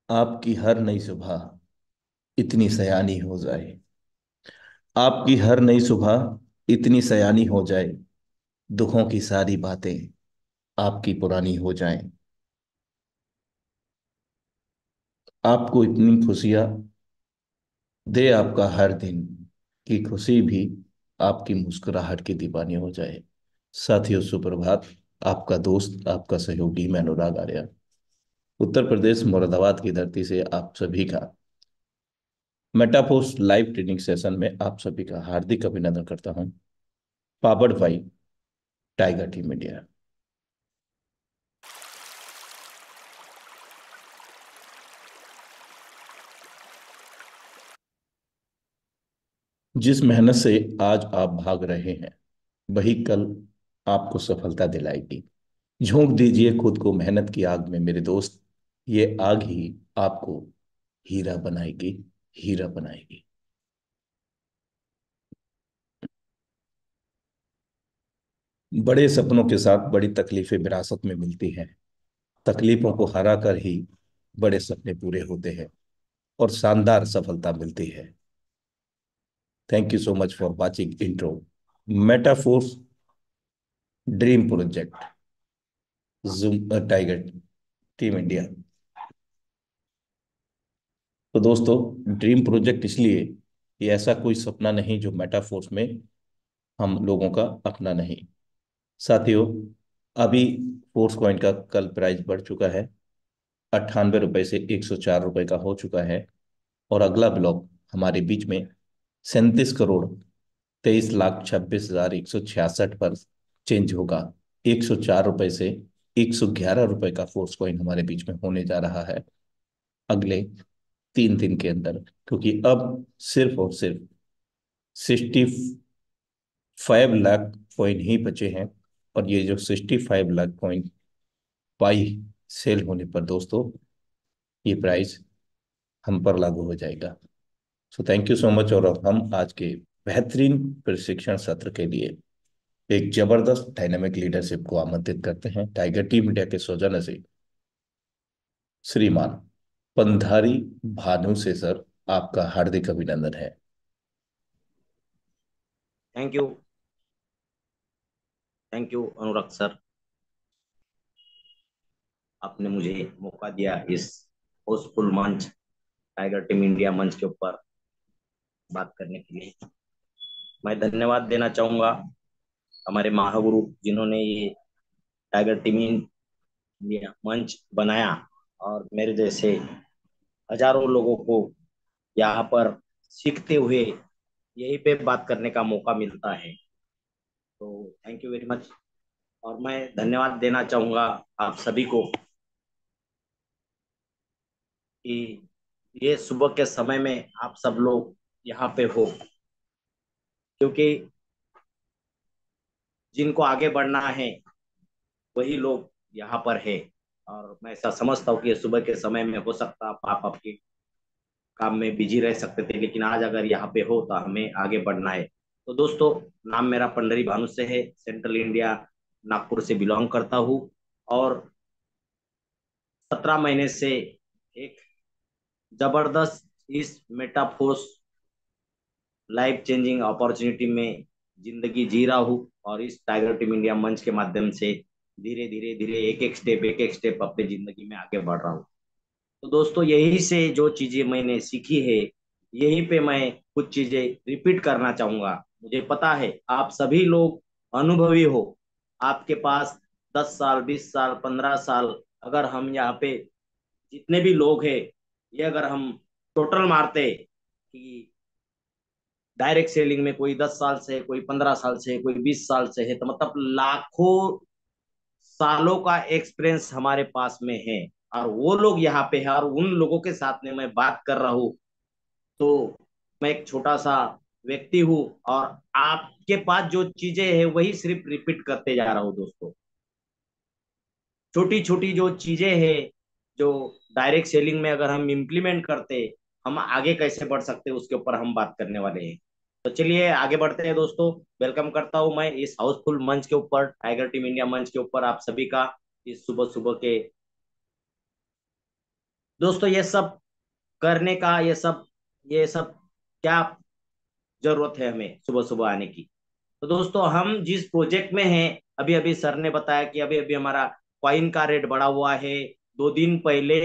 आपकी हर नई सुबह इतनी सयानी हो जाए। आपकी हर नई सुबह इतनी सयानी हो जाए। दुखों की सारी बातें आपकी पुरानी हो जाएं। आपको इतनी खुशियां दे आपका हर दिन की खुशी भी आपकी मुस्कुराहट की दीवानी हो जाए। साथियों, सुप्रभात। आपका दोस्त, आपका सहयोगी, मैं अनुराग आर्या, उत्तर प्रदेश मुरादाबाद की धरती से आप सभी का मेटाफोर्स लाइव ट्रेनिंग सेशन में आप सभी का हार्दिक अभिनंदन करता हूं। Powered by tiger team India. जिस मेहनत से आज आप भाग रहे हैं, वही कल आपको सफलता दिलाएगी। झोंक दीजिए खुद को मेहनत की आग में मेरे दोस्त। ये आग ही आपको हीरा बनाएगी, हीरा बनाएगी। बड़े सपनों के साथ बड़ी तकलीफें विरासत में मिलती हैं। तकलीफों को हरा कर ही बड़े सपने पूरे होते हैं और शानदार सफलता मिलती है। Thank you so much for watching intro Metaforce dream project zoom tiger team India. तो दोस्तों, ड्रीम प्रोजेक्ट इसलिए, ये ऐसा कोई सपना नहीं जो मेटाफोर्स में हम लोगों का अपना नहीं। साथियों, अभी फोर्स कॉइन का कल प्राइस बढ़ चुका है। 98 रुपए से 104 रुपए का हो चुका है। और अगला ब्लॉक हमारे बीच में 37 करोड़ 23 लाख 26 हजार 166 पर चेंज होगा। 104 रुपए से 111 रुपए का फोर्स कॉइन हमारे बीच में होने जा रहा है अगले 3 दिन के अंदर। क्योंकि अब सिर्फ और सिर्फ 65 लाख कॉइन ही बचे हैं। और ये जो 65 लाख कॉइन बाई सेल होने पर दोस्तों, ये प्राइस हम पर लागू हो जाएगा। So thank you so much. और अब हम आज के बेहतरीन प्रशिक्षण सत्र के लिए एक जबरदस्त डायनामिक लीडरशिप को आमंत्रित करते हैं टाइगर टीम इंडिया के सौजन्य से। श्रीमान पंधारी भानु से सर, आपका हार्दिक अभिनंदन है। Thank you. Thank you Anurag sir. आपने मुझे मौका दिया इस हाउसफुल मंच, टाइगर टीम इंडिया मंच के ऊपर बात करने के लिए। मैं धन्यवाद देना चाहूंगा हमारे महागुरु जिन्होंने ये टाइगर टीम इंडिया मंच बनाया और मेरे जैसे हजारों लोगों को यहाँ पर सीखते हुए यहीं पे बात करने का मौका मिलता है। तो थैंक यू वेरी मच। और मैं धन्यवाद देना चाहूंगा आप सभी को कि ये सुबह के समय में आप सब लोग यहाँ पे हो, क्योंकि जिनको आगे बढ़ना है वही लोग यहाँ पर है। और मैं ऐसा समझता हूँ कि ये सुबह के समय में हो सकता आप आपके काम में बिजी रह सकते थे, लेकिन आज अगर यहाँ पे हो तो हमें आगे बढ़ना है। तो दोस्तों, नाम मेरा पंडरी भानु से है, सेंट्रल इंडिया नागपुर से बिलोंग करता हूँ। और 17 महीने से एक जबरदस्त इस मेटाफोर्स लाइफ चेंजिंग अपॉर्चुनिटी में जिंदगी जी रहा हूँ। और इस टाइगर टीम इंडिया मंच के माध्यम से धीरे धीरे धीरे एक एक स्टेप अपने जिंदगी में आगे बढ़ रहा हूँ। तो दोस्तों, यही से जो चीजें मैंने सीखी है, यहीं पे मैं कुछ चीजें रिपीट करना चाहूंगा। मुझे पता है आप सभी लोग अनुभवी हो। आपके पास 10 साल, 20 साल, 15 साल, अगर हम यहाँ पे जितने भी लोग हैं, ये अगर हम टोटल मारते कि डायरेक्ट सेलिंग में कोई 10 साल से, कोई 15 साल से, कोई 20 साल से है, तो मतलब लाखों सालों का एक्सपीरियंस हमारे पास में है। और वो लोग यहाँ पे है और उन लोगों के साथ में मैं बात कर रहा हूँ। तो मैं एक छोटा सा व्यक्ति हूँ और आपके पास जो चीजें हैं वही सिर्फ रिपीट करते जा रहा हूँ दोस्तों। छोटी छोटी जो चीजें हैं, जो डायरेक्ट सेलिंग में अगर हम इम्प्लीमेंट करते, हम आगे कैसे बढ़ सकते हैं उसके ऊपर हम बात करने वाले हैं। तो चलिए आगे बढ़ते हैं दोस्तों। वेलकम करता हूं मैं इस हाउसफुल मंच के ऊपर, टाइगर टीम इंडिया मंच के ऊपर आप सभी का, इस सुबह सुबह के दोस्तों ये सब करने का, ये सब क्या जरूरत है हमें सुबह सुबह आने की? तो दोस्तों हम जिस प्रोजेक्ट में हैं, अभी अभी सर ने बताया कि अभी अभी हमारा कॉइन का रेट बढ़ा हुआ है। 2 दिन पहले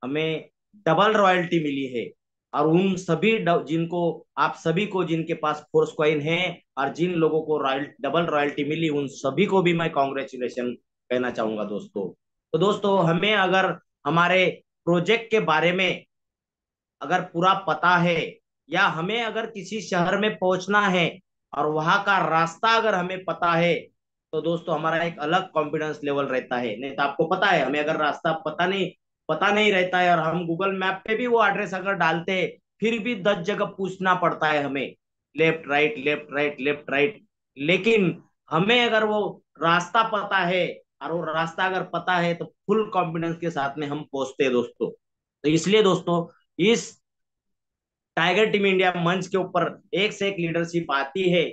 हमें डबल रॉयल्टी मिली है। और उन सभी जिनको, आप सभी को जिनके पास फोर्स कॉइन है और जिन लोगों को रॉयल डबल रॉयल्टी मिली, उन सभी को भी मैं कॉन्ग्रेचुलेशन कहना चाहूंगा दोस्तों। तो दोस्तों हमें अगर हमारे प्रोजेक्ट के बारे में अगर पूरा पता है, या हमें अगर किसी शहर में पहुंचना है और वहां का रास्ता अगर हमें पता है, तो दोस्तों हमारा एक अलग कॉन्फिडेंस लेवल रहता है। नहीं तो आपको पता है, हमें अगर रास्ता पता नहीं रहता है और हम गूगल मैप पे भी वो एड्रेस अगर डालते हैं, फिर भी 10 जगह पूछना पड़ता है हमें, left right left right left right. लेकिन हमें अगर वो रास्ता पता है, और वो रास्ता अगर पता है, तो फुल कॉन्फिडेंस के साथ में हम पहुंचते हैं दोस्तों। तो इसलिए दोस्तों, इस टाइगर टीम इंडिया मंच के ऊपर एक से एक लीडरशिप आती है।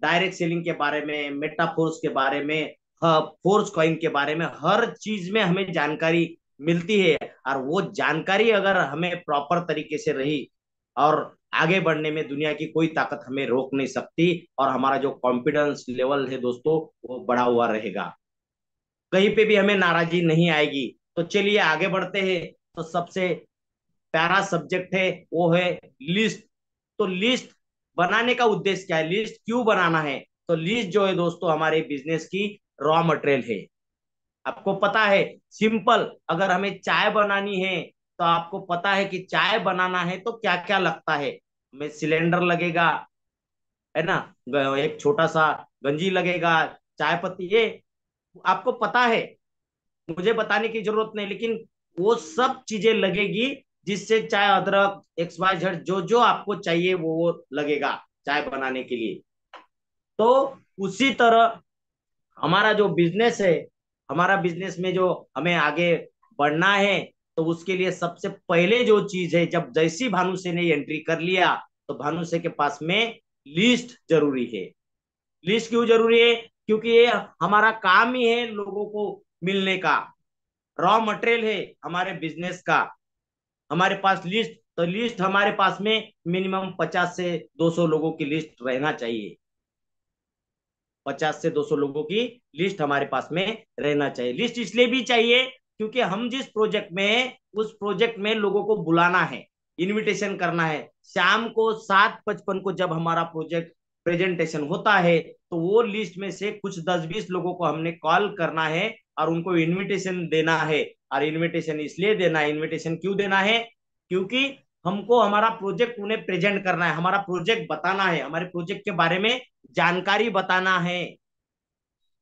डायरेक्ट सेलिंग के बारे में, मेटाफोर्स के बारे में, फोर्स कॉइन के बारे में, हर चीज में हमें जानकारी मिलती है। और वो जानकारी अगर हमें प्रॉपर तरीके से रही, और आगे बढ़ने में दुनिया की कोई ताकत हमें रोक नहीं सकती। और हमारा जो कॉन्फिडेंस लेवल है दोस्तों, वो बढ़ा हुआ रहेगा, कहीं पे भी हमें नाराजगी नहीं आएगी। तो चलिए आगे बढ़ते हैं। तो सबसे प्यारा सब्जेक्ट है वो है लिस्ट। तो लिस्ट बनाने का उद्देश्य क्या है, लिस्ट क्यों बनाना है? तो लिस्ट जो है दोस्तों, हमारे बिजनेस की रॉ मटेरियल है। आपको पता है, सिंपल, अगर हमें चाय बनानी है, तो आपको पता है कि चाय बनाना है तो क्या क्या लगता है। हमें सिलेंडर लगेगा, है ना, एक छोटा सा गंजी लगेगा, चाय पत्ती, ये आपको पता है, मुझे बताने की जरूरत नहीं। लेकिन वो सब चीजें लगेगी, जिससे चाय, अदरक, एक्स वाई जेड, जो जो आपको चाहिए वो लगेगा चाय बनाने के लिए। तो उसी तरह हमारा जो बिजनेस है, हमारा बिजनेस में जो हमें आगे बढ़ना है, तो उसके लिए सबसे पहले जो चीज है, जब जैसी भानुसे ने एंट्री कर लिया, तो भानुसे के पास में लिस्ट जरूरी है। लिस्ट क्यों जरूरी है? क्योंकि ये हमारा काम ही है लोगों को मिलने का, रॉ मटेरियल है हमारे बिजनेस का। हमारे पास लिस्ट, तो लिस्ट हमारे पास में मिनिमम 50 से 200 लोगों की लिस्ट रहना चाहिए। 50 से 200 लोगों की लिस्ट हमारे पास में रहना चाहिए। लिस्ट इसलिए भी चाहिए क्योंकि हम जिस प्रोजेक्ट में हैं, उस प्रोजेक्ट में लोगों को बुलाना है, इनविटेशन करना है। शाम को 7:55 को जब हमारा प्रोजेक्ट प्रेजेंटेशन होता है, तो वो लिस्ट में से कुछ 10-20 लोगों को हमने कॉल करना है और उनको इनविटेशन देना है। और इनविटेशन इसलिए देना है, इनविटेशन क्यों देना है? क्योंकि हमको हमारा प्रोजेक्ट उन्हें प्रेजेंट करना है, हमारा प्रोजेक्ट बताना है, हमारे प्रोजेक्ट के बारे में जानकारी बताना है।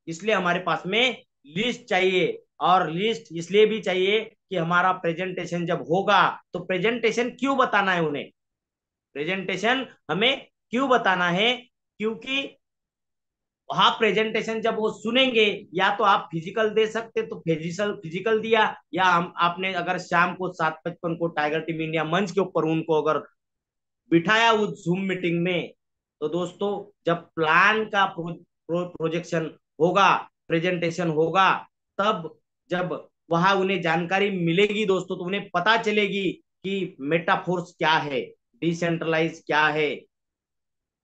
इसलिए हमारे पास में लिस्ट चाहिए। और लिस्ट इसलिए भी चाहिए कि हमारा प्रेजेंटेशन जब होगा, तो प्रेजेंटेशन क्यों बताना है उन्हें, प्रेजेंटेशन हमें क्यों बताना है? क्योंकि वहां प्रेजेंटेशन जब वो सुनेंगे, या तो आप फिजिकल दे सकते तो फिजिकल फिजिकल दिया, या हम आपने अगर शाम को 7:55 को टाइगर टीम इंडिया मंच के ऊपर उनको अगर बिठाया उस जूम मीटिंग में, तो दोस्तों जब प्लान का प्रोजेक्शन होगा, प्रेजेंटेशन होगा, तब जब वहां उन्हें जानकारी मिलेगी दोस्तों, तो उन्हें पता चलेगी कि मेटाफोर्स क्या है, डिसेंट्रलाइज क्या है,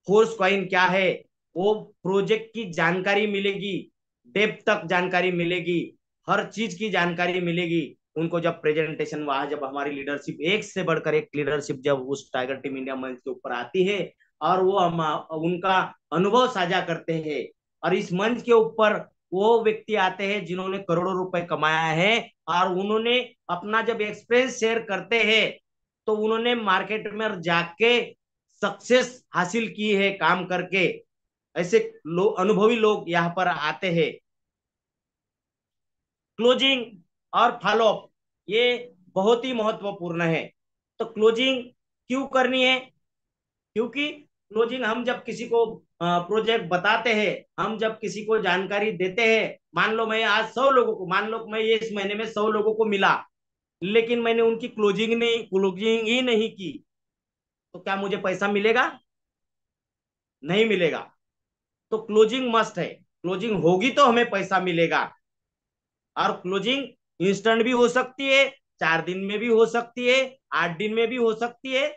फोर्स कॉइन क्या है। वो प्रोजेक्ट की जानकारी मिलेगी, डेप्थ तक जानकारी मिलेगी, हर चीज की जानकारी मिलेगी उनको। जब प्रेजेंटेशन वहां, जब हमारी लीडरशिप, एक से बढ़कर एक लीडरशिप जब उस टाइगर टीम इंडिया मंच के ऊपर आती है, और वो हम उनका अनुभव साझा करते हैं, और इस मंच के ऊपर वो व्यक्ति आते हैं जिन्होंने करोड़ों रुपए कमाया है, और उन्होंने अपना जब एक्सपीरियंस शेयर करते हैं, तो उन्होंने मार्केट में जाके सक्सेस हासिल की है काम करके। ऐसे अनुभवी लोग यहाँ पर आते हैं। क्लोजिंग और फॉलोअप, ये बहुत ही महत्वपूर्ण है। तो क्लोजिंग क्यों करनी है? क्योंकि क्लोजिंग, हम जब किसी को प्रोजेक्ट बताते हैं, हम जब किसी को जानकारी देते हैं, मान लो मैं आज 100 लोगों को, मान लो मैं ये इस महीने में 100 लोगों को मिला, लेकिन मैंने उनकी क्लोजिंग ही नहीं की, तो क्या मुझे पैसा मिलेगा? नहीं मिलेगा। तो क्लोजिंग मस्ट है, क्लोजिंग होगी तो हमें पैसा मिलेगा। और क्लोजिंग इंस्टेंट भी हो सकती है, 4 दिन में भी हो सकती है, 8 दिन में भी हो सकती है,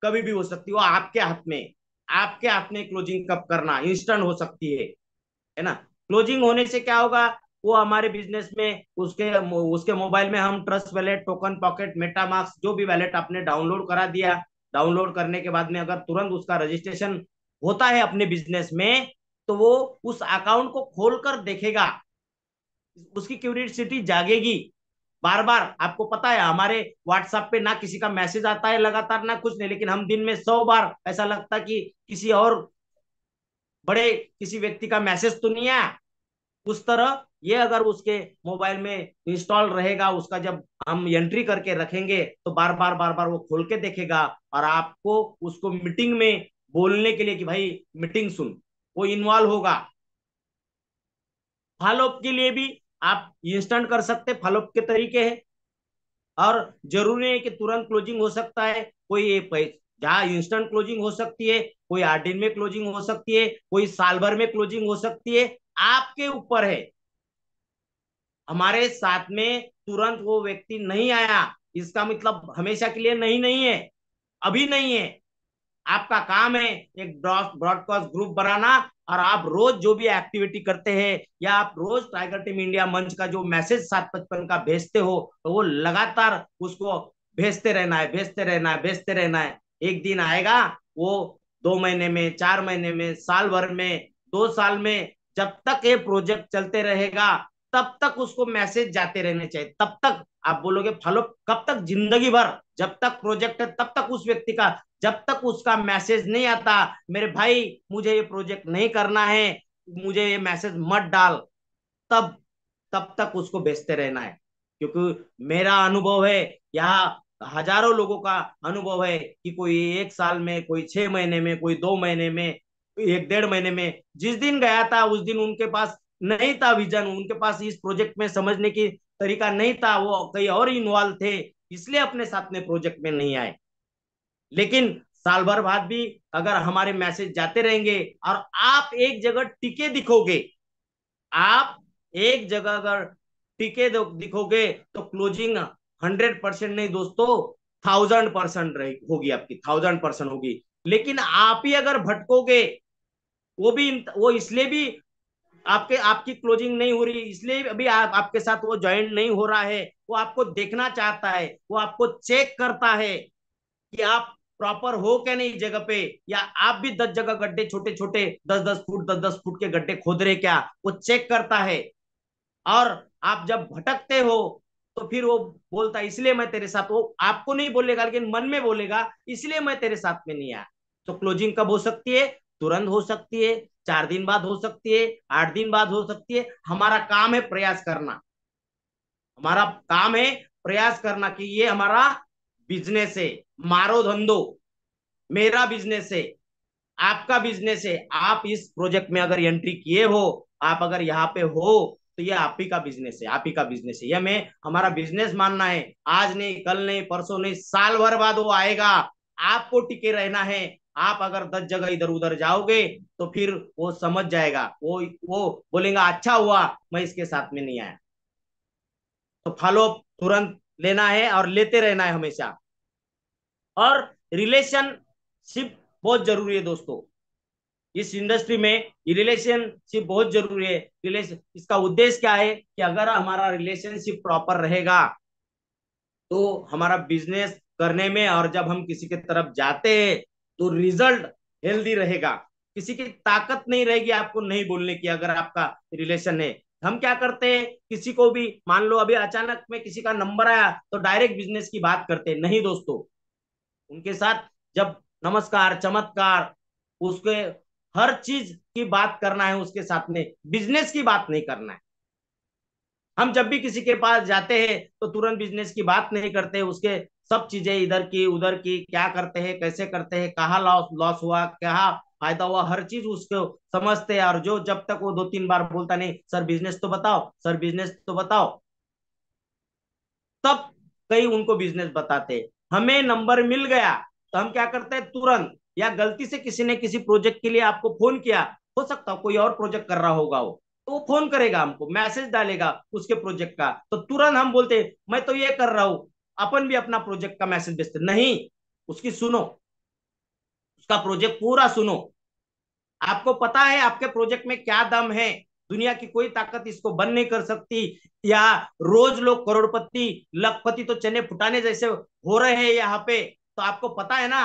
कभी भी हो सकती है। वो आपके हाथ में, आपके हाथ में क्लोजिंग कब करना, इंस्टेंट हो सकती है ना। क्लोजिंग होने से क्या होगा, वो हमारे बिजनेस में उसके उसके मोबाइल में हम trust wallet, token pocket, MetaMask जो भी वैलेट आपने डाउनलोड करा दिया, डाउनलोड करने के बाद में अगर तुरंत उसका रजिस्ट्रेशन होता है अपने बिजनेस में, तो वो उस अकाउंट को खोलकर देखेगा, उसकी क्यूरियोसिटी जागेगी। बार बार आपको पता है हमारे व्हाट्सएप पे ना किसी का मैसेज आता है लगातार, ना कुछ नहीं, लेकिन हम दिन में 100 बार ऐसा लगता कि किसी और बड़े किसी व्यक्ति का मैसेज तो नहीं आया। उस तरह ये अगर उसके मोबाइल में इंस्टॉल रहेगा, उसका जब हम एंट्री करके रखेंगे तो बार बार बार बार वो खोल के देखेगा, और आपको उसको मीटिंग में बोलने के लिए कि भाई मीटिंग सुन, वो इन्वॉल्व होगा। फॉलोअप के लिए भी आप इंस्टेंट कर सकते, फॉलोअप के तरीके हैं। और जरूरी है कि तुरंत क्लोजिंग हो सकता है, कोई जहाँ इंस्टेंट क्लोजिंग हो सकती है, कोई 8 दिन में क्लोजिंग हो सकती है, कोई साल भर में क्लोजिंग हो सकती है, आपके ऊपर है। हमारे साथ में तुरंत वो व्यक्ति नहीं आया, इसका मतलब हमेशा के लिए नहीं नहीं है, अभी नहीं है। आपका काम है एक ब्रॉडकास्ट ग्रुप बनाना, और आप रोज जो भी एक्टिविटी करते हैं, या आप रोज टाइगर टीम इंडिया मंच का जो मैसेज 755 का भेजते हो, तो वो लगातार उसको भेजते रहना है, भेजते रहना है, भेजते रहना है। एक दिन आएगा वो, 2 महीने में, 4 महीने में, साल भर में, 2 साल में, जब तक ये प्रोजेक्ट चलते रहेगा तब तक उसको मैसेज जाते रहने चाहिए, तब तक आप बोलोगे फॉलो, कब तक, जिंदगी भर, जब तक प्रोजेक्ट है तब तक उस व्यक्ति का, जब तक उसका मैसेज नहीं आता मेरे भाई मुझे ये प्रोजेक्ट नहीं करना है, मुझे ये मैसेज मत डाल, तब तब तक उसको भेजते रहना है। क्योंकि मेरा अनुभव है, यहाँ हजारों लोगों का अनुभव है कि कोई 1 साल में, कोई 6 महीने में, कोई 2 महीने में, 1 1.5 महीने में, जिस दिन गया था उस दिन उनके पास नहीं था विजन, उनके पास इस प्रोजेक्ट में समझने की तरीका नहीं था, वो कहीं और इन्वॉल्व थे, इसलिए अपने साथ में प्रोजेक्ट में नहीं आए। लेकिन साल भर बाद भी अगर हमारे मैसेज जाते रहेंगे और आप एक जगह टिके दिखोगे, आप एक जगह अगर टिके दिखोगे, तो क्लोजिंग 100% नहीं दोस्तों, 1000% होगी आपकी, 1000% होगी। लेकिन आप ही अगर भटकोगे, वो भी, वो इसलिए भी आपकी क्लोजिंग नहीं हो रही, इसलिए अभी आपके साथ वो ज्वाइन नहीं हो रहा है, वो आपको देखना चाहता है, वो आपको चेक करता है कि आप प्रॉपर हो क्या नहीं जगह पे, या आप भी 10 जगह गड्ढे, छोटे छोटे 10 10 फुट, 10 10 फुट के गड्ढे खोद रहे क्या, वो चेक करता है। और आप जब भटकते हो तो फिर वो बोलता है इसलिए मैं तेरे साथ, वो आपको नहीं बोलेगा लेकिन मन में बोलेगा इसलिए मैं तेरे साथ में नहीं आया। तो क्लोजिंग कब हो सकती है, तुरंत हो सकती है, 4 दिन बाद हो सकती है, 8 दिन बाद हो सकती है। हमारा काम है प्रयास करना, हमारा काम है प्रयास करना कि ये हमारा बिजनेस है, मारो धंधो, मेरा बिजनेस है, आपका बिजनेस है। आप इस प्रोजेक्ट में अगर एंट्री किए हो, आप अगर यहाँ पे हो, तो ये आप ही का बिजनेस है, आप ही का बिजनेस है, ये हमें हमारा बिजनेस मानना है। आज नहीं, कल नहीं, परसों नहीं, साल भर बाद वो आएगा, आपको टिके रहना है। आप अगर 10 जगह इधर उधर जाओगे तो फिर वो समझ जाएगा, वो बोलेगा अच्छा हुआ मैं इसके साथ में नहीं आया। तो फॉलो तुरंत लेना है और लेते रहना है हमेशा। और रिलेशनशिप बहुत जरूरी है दोस्तों, इस इंडस्ट्री में ये रिलेशनशिप बहुत जरूरी है। रिलेशन, इसका उद्देश्य क्या है कि अगर हमारा रिलेशनशिप प्रॉपर रहेगा, तो हमारा बिजनेस करने में, और जब हम किसी के तरफ जाते हैं तो रिजल्ट हेल्दी रहेगा। किसी की ताकत नहीं रहेगी आपको नहीं बोलने की, अगर आपका रिलेशन है। हम क्या करते हैं, किसी को भी मान लो अभी अचानक में किसी का नंबर आया तो डायरेक्ट बिजनेस की बात करते हैं, नहीं दोस्तों। उनके साथ जब नमस्कार, चमत्कार, उसके हर चीज की बात करना है उसके साथ में, बिजनेस की बात नहीं करना है। हम जब भी किसी के पास जाते हैं तो तुरंत बिजनेस की बात नहीं करते, उसके सब चीजें इधर की उधर की, क्या करते हैं, कैसे करते हैं, कहाँ लॉस लॉस हुआ, क्या फायदा हुआ, हर चीज उसको समझते हैं। और जो जब तक वो 2 3 बार बोलता नहीं सर बिजनेस तो बताओ, सर बिजनेस तो बताओ, तब कई उनको बिजनेस बताते। हमें नंबर मिल गया तो हम क्या करते हैं तुरंत, या गलती से किसी ने किसी प्रोजेक्ट के लिए आपको फोन किया, हो सकता है कोई और प्रोजेक्ट कर रहा होगा वो, तो वो फोन करेगा हमको, मैसेज डालेगा उसके प्रोजेक्ट का, तो तुरंत हम बोलते हैं मैं तो ये कर रहा हूँ, अपन भी अपना प्रोजेक्ट का मैसेज भेजते नहीं, उसकी सुनो, उसका प्रोजेक्ट पूरा सुनो। आपको पता है आपके प्रोजेक्ट में क्या दम है, दुनिया की कोई ताकत इसको बंद नहीं कर सकती, या रोज लोग करोड़पति लखपति तो चने फुटाने जैसे हो रहे हैं यहाँ पे, तो आपको पता है ना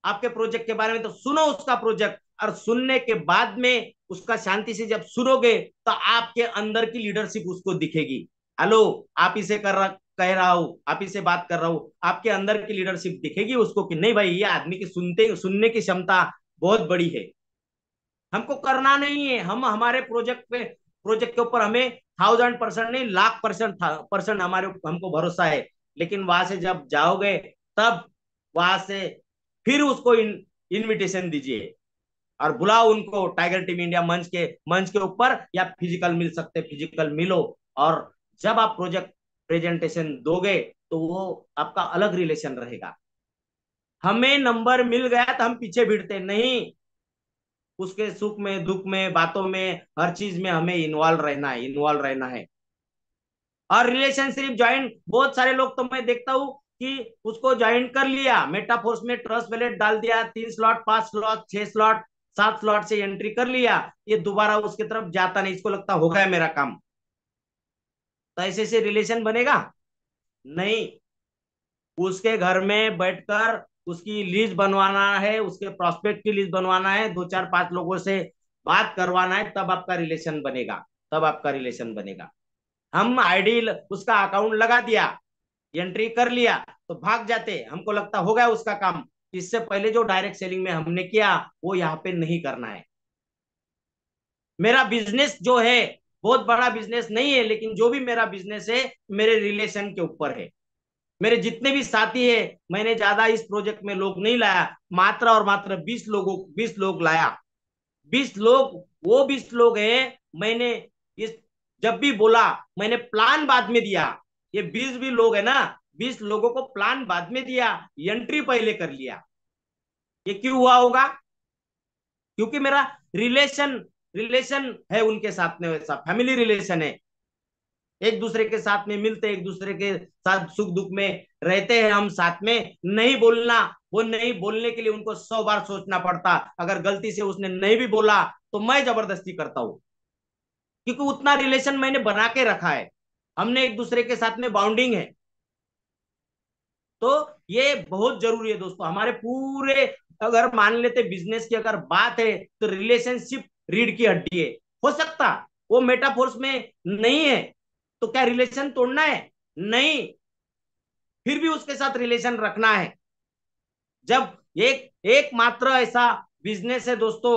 आपके प्रोजेक्ट के बारे में, तो सुनो उसका प्रोजेक्ट, और सुनने के बाद में उसका शांति से जब सुनोगे तो आपके अंदर की लीडरशिप उसको दिखेगी। हेलो, आप इसे कह रहा हूं, आप इसे बात कर रहा हूं, आपके अंदर की लीडरशिप दिखेगी उसको कि नहीं भाई, ये आदमी की सुनते सुनने की क्षमता बहुत बड़ी है। हमको करना नहीं है, हम हमारे प्रोजेक्ट के ऊपर हमें 1000% नहीं, लाख परसेंट हमारे हमको भरोसा है। लेकिन वहां से जब जाओगे तब वहां से फिर उसको इनविटेशन दीजिए और बुलाओ उनको टाइगर टीम इंडिया मंच के ऊपर, या फिजिकल मिल सकते फिजिकल मिलो। और जब आप प्रोजेक्ट प्रेजेंटेशन दोगे तो वो आपका अलग रिलेशन रहेगा। हमें नंबर मिल गया तो हम पीछे भिड़ते नहीं, उसके सुख में दुख में बातों में हर चीज में हमें इन्वॉल्व रहना है, इन्वॉल्व रहना है। और रिलेशनशिप ज्वाइन बहुत सारे लोग तो मैं देखता हूँ कि उसको ज्वाइन कर लिया, मेटाफोर्स में ट्रस्ट वैलेट डाल दिया, 3 स्लॉट 5 स्लॉट 6 स्लॉट 7 स्लॉट से एंट्री कर लिया, ये दोबारा उसकी तरफ जाता नहीं, इसको लगता हो गया मेरा काम। तो ऐसे से रिलेशन बनेगा नहीं। उसके घर में बैठकर उसकी लिस्ट बनवाना है, उसके प्रॉस्पेक्ट की लिस्ट बनवाना है, 2 4 5 लोगों से बात करवाना है, तब आपका रिलेशन बनेगा, तब आपका रिलेशन बनेगा। हम आईडी उसका अकाउंट लगा दिया, एंट्री कर लिया, तो भाग जाते, हमको लगता हो गया उसका काम। इससे पहले जो डायरेक्ट सेलिंग में हमने किया वो यहाँ पे नहीं करना है। मेरा बिजनेस जो है बहुत बड़ा बिजनेस नहीं है, लेकिन जो भी मेरा बिजनेस है मेरे रिलेशन के ऊपर है। मेरे जितने भी साथी है, मैंने ज्यादा इस प्रोजेक्ट में लोग नहीं लाया, मात्र और मात्र 20 लोग लाया। 20 लोग, वो 20 लोग हैं। मैंने इस जब भी बोला, मैंने प्लान बाद में दिया। ये 20 भी लोग है ना, 20 लोगों को प्लान बाद में दिया, एंट्री पहले कर लिया। ये क्यों हुआ होगा? क्योंकि मेरा रिलेशन रिलेशन है उनके साथ में, वैसा फैमिली रिलेशन है। एक दूसरे के साथ में मिलते, एक दूसरे के साथ सुख दुख में रहते हैं हम साथ में। नहीं बोलना, वो नहीं बोलने के लिए उनको 100 बार सोचना पड़ता, अगर गलती से उसने नहीं भी बोला तो मैं जबरदस्ती करता हूँ, क्योंकि उतना रिलेशन मैंने बना के रखा है, हमने एक दूसरे के साथ में बॉन्डिंग है। तो ये बहुत जरूरी है दोस्तों, हमारे पूरे, अगर मान लेते बिजनेस की अगर बात है तो रिलेशनशिप रीढ़ की हड्डी है। हो सकता वो मेटाफोर्स में नहीं है, तो क्या रिलेशन तोड़ना है? नहीं, फिर भी उसके साथ रिलेशन रखना है। जब एक एक मात्र ऐसा बिजनेस है दोस्तों,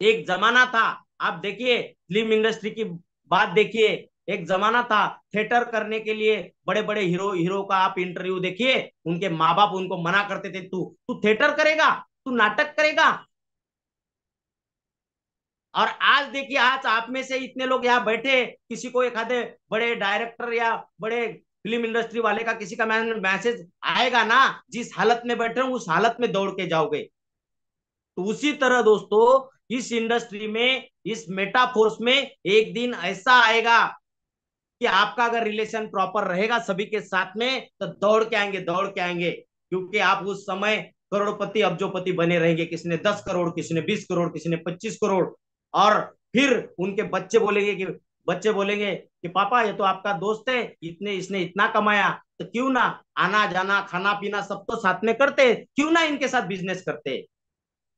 एक जमाना था, आप देखिए फिल्म इंडस्ट्री की बात देखिए, एक जमाना था थिएटर करने के लिए, बड़े बड़े हीरो हीरो का आप इंटरव्यू देखिए, उनके माँ बाप उनको मना करते थे, तू तू थिएटर करेगा, तू नाटक करेगा। और आज देखिए, आज आप में से इतने लोग यहाँ बैठे, किसी को एक आधे बड़े डायरेक्टर या बड़े फिल्म इंडस्ट्री वाले का किसी का मैसेज आएगा ना, जिस हालत में बैठे हो उस हालत में दौड़ के जाओगे। तो उसी तरह दोस्तों इस इंडस्ट्री में, इस मेटाफोर्स में एक दिन ऐसा आएगा कि आपका अगर रिलेशन प्रॉपर रहेगा सभी के साथ में, तो दौड़ के आएंगे, दौड़ के आएंगे, क्योंकि आप उस समय करोड़पति अब्जोपति बने रहेंगे, किसी ने 10 करोड़, किसी ने 20 करोड़, किसी ने 25 करोड़। और फिर उनके बच्चे बोलेंगे कि पापा ये तो आपका दोस्त है, इतने इसने इतना कमाया, तो क्यों ना आना जाना खाना पीना सब तो साथ में करते, क्यों ना इनके साथ बिजनेस करते।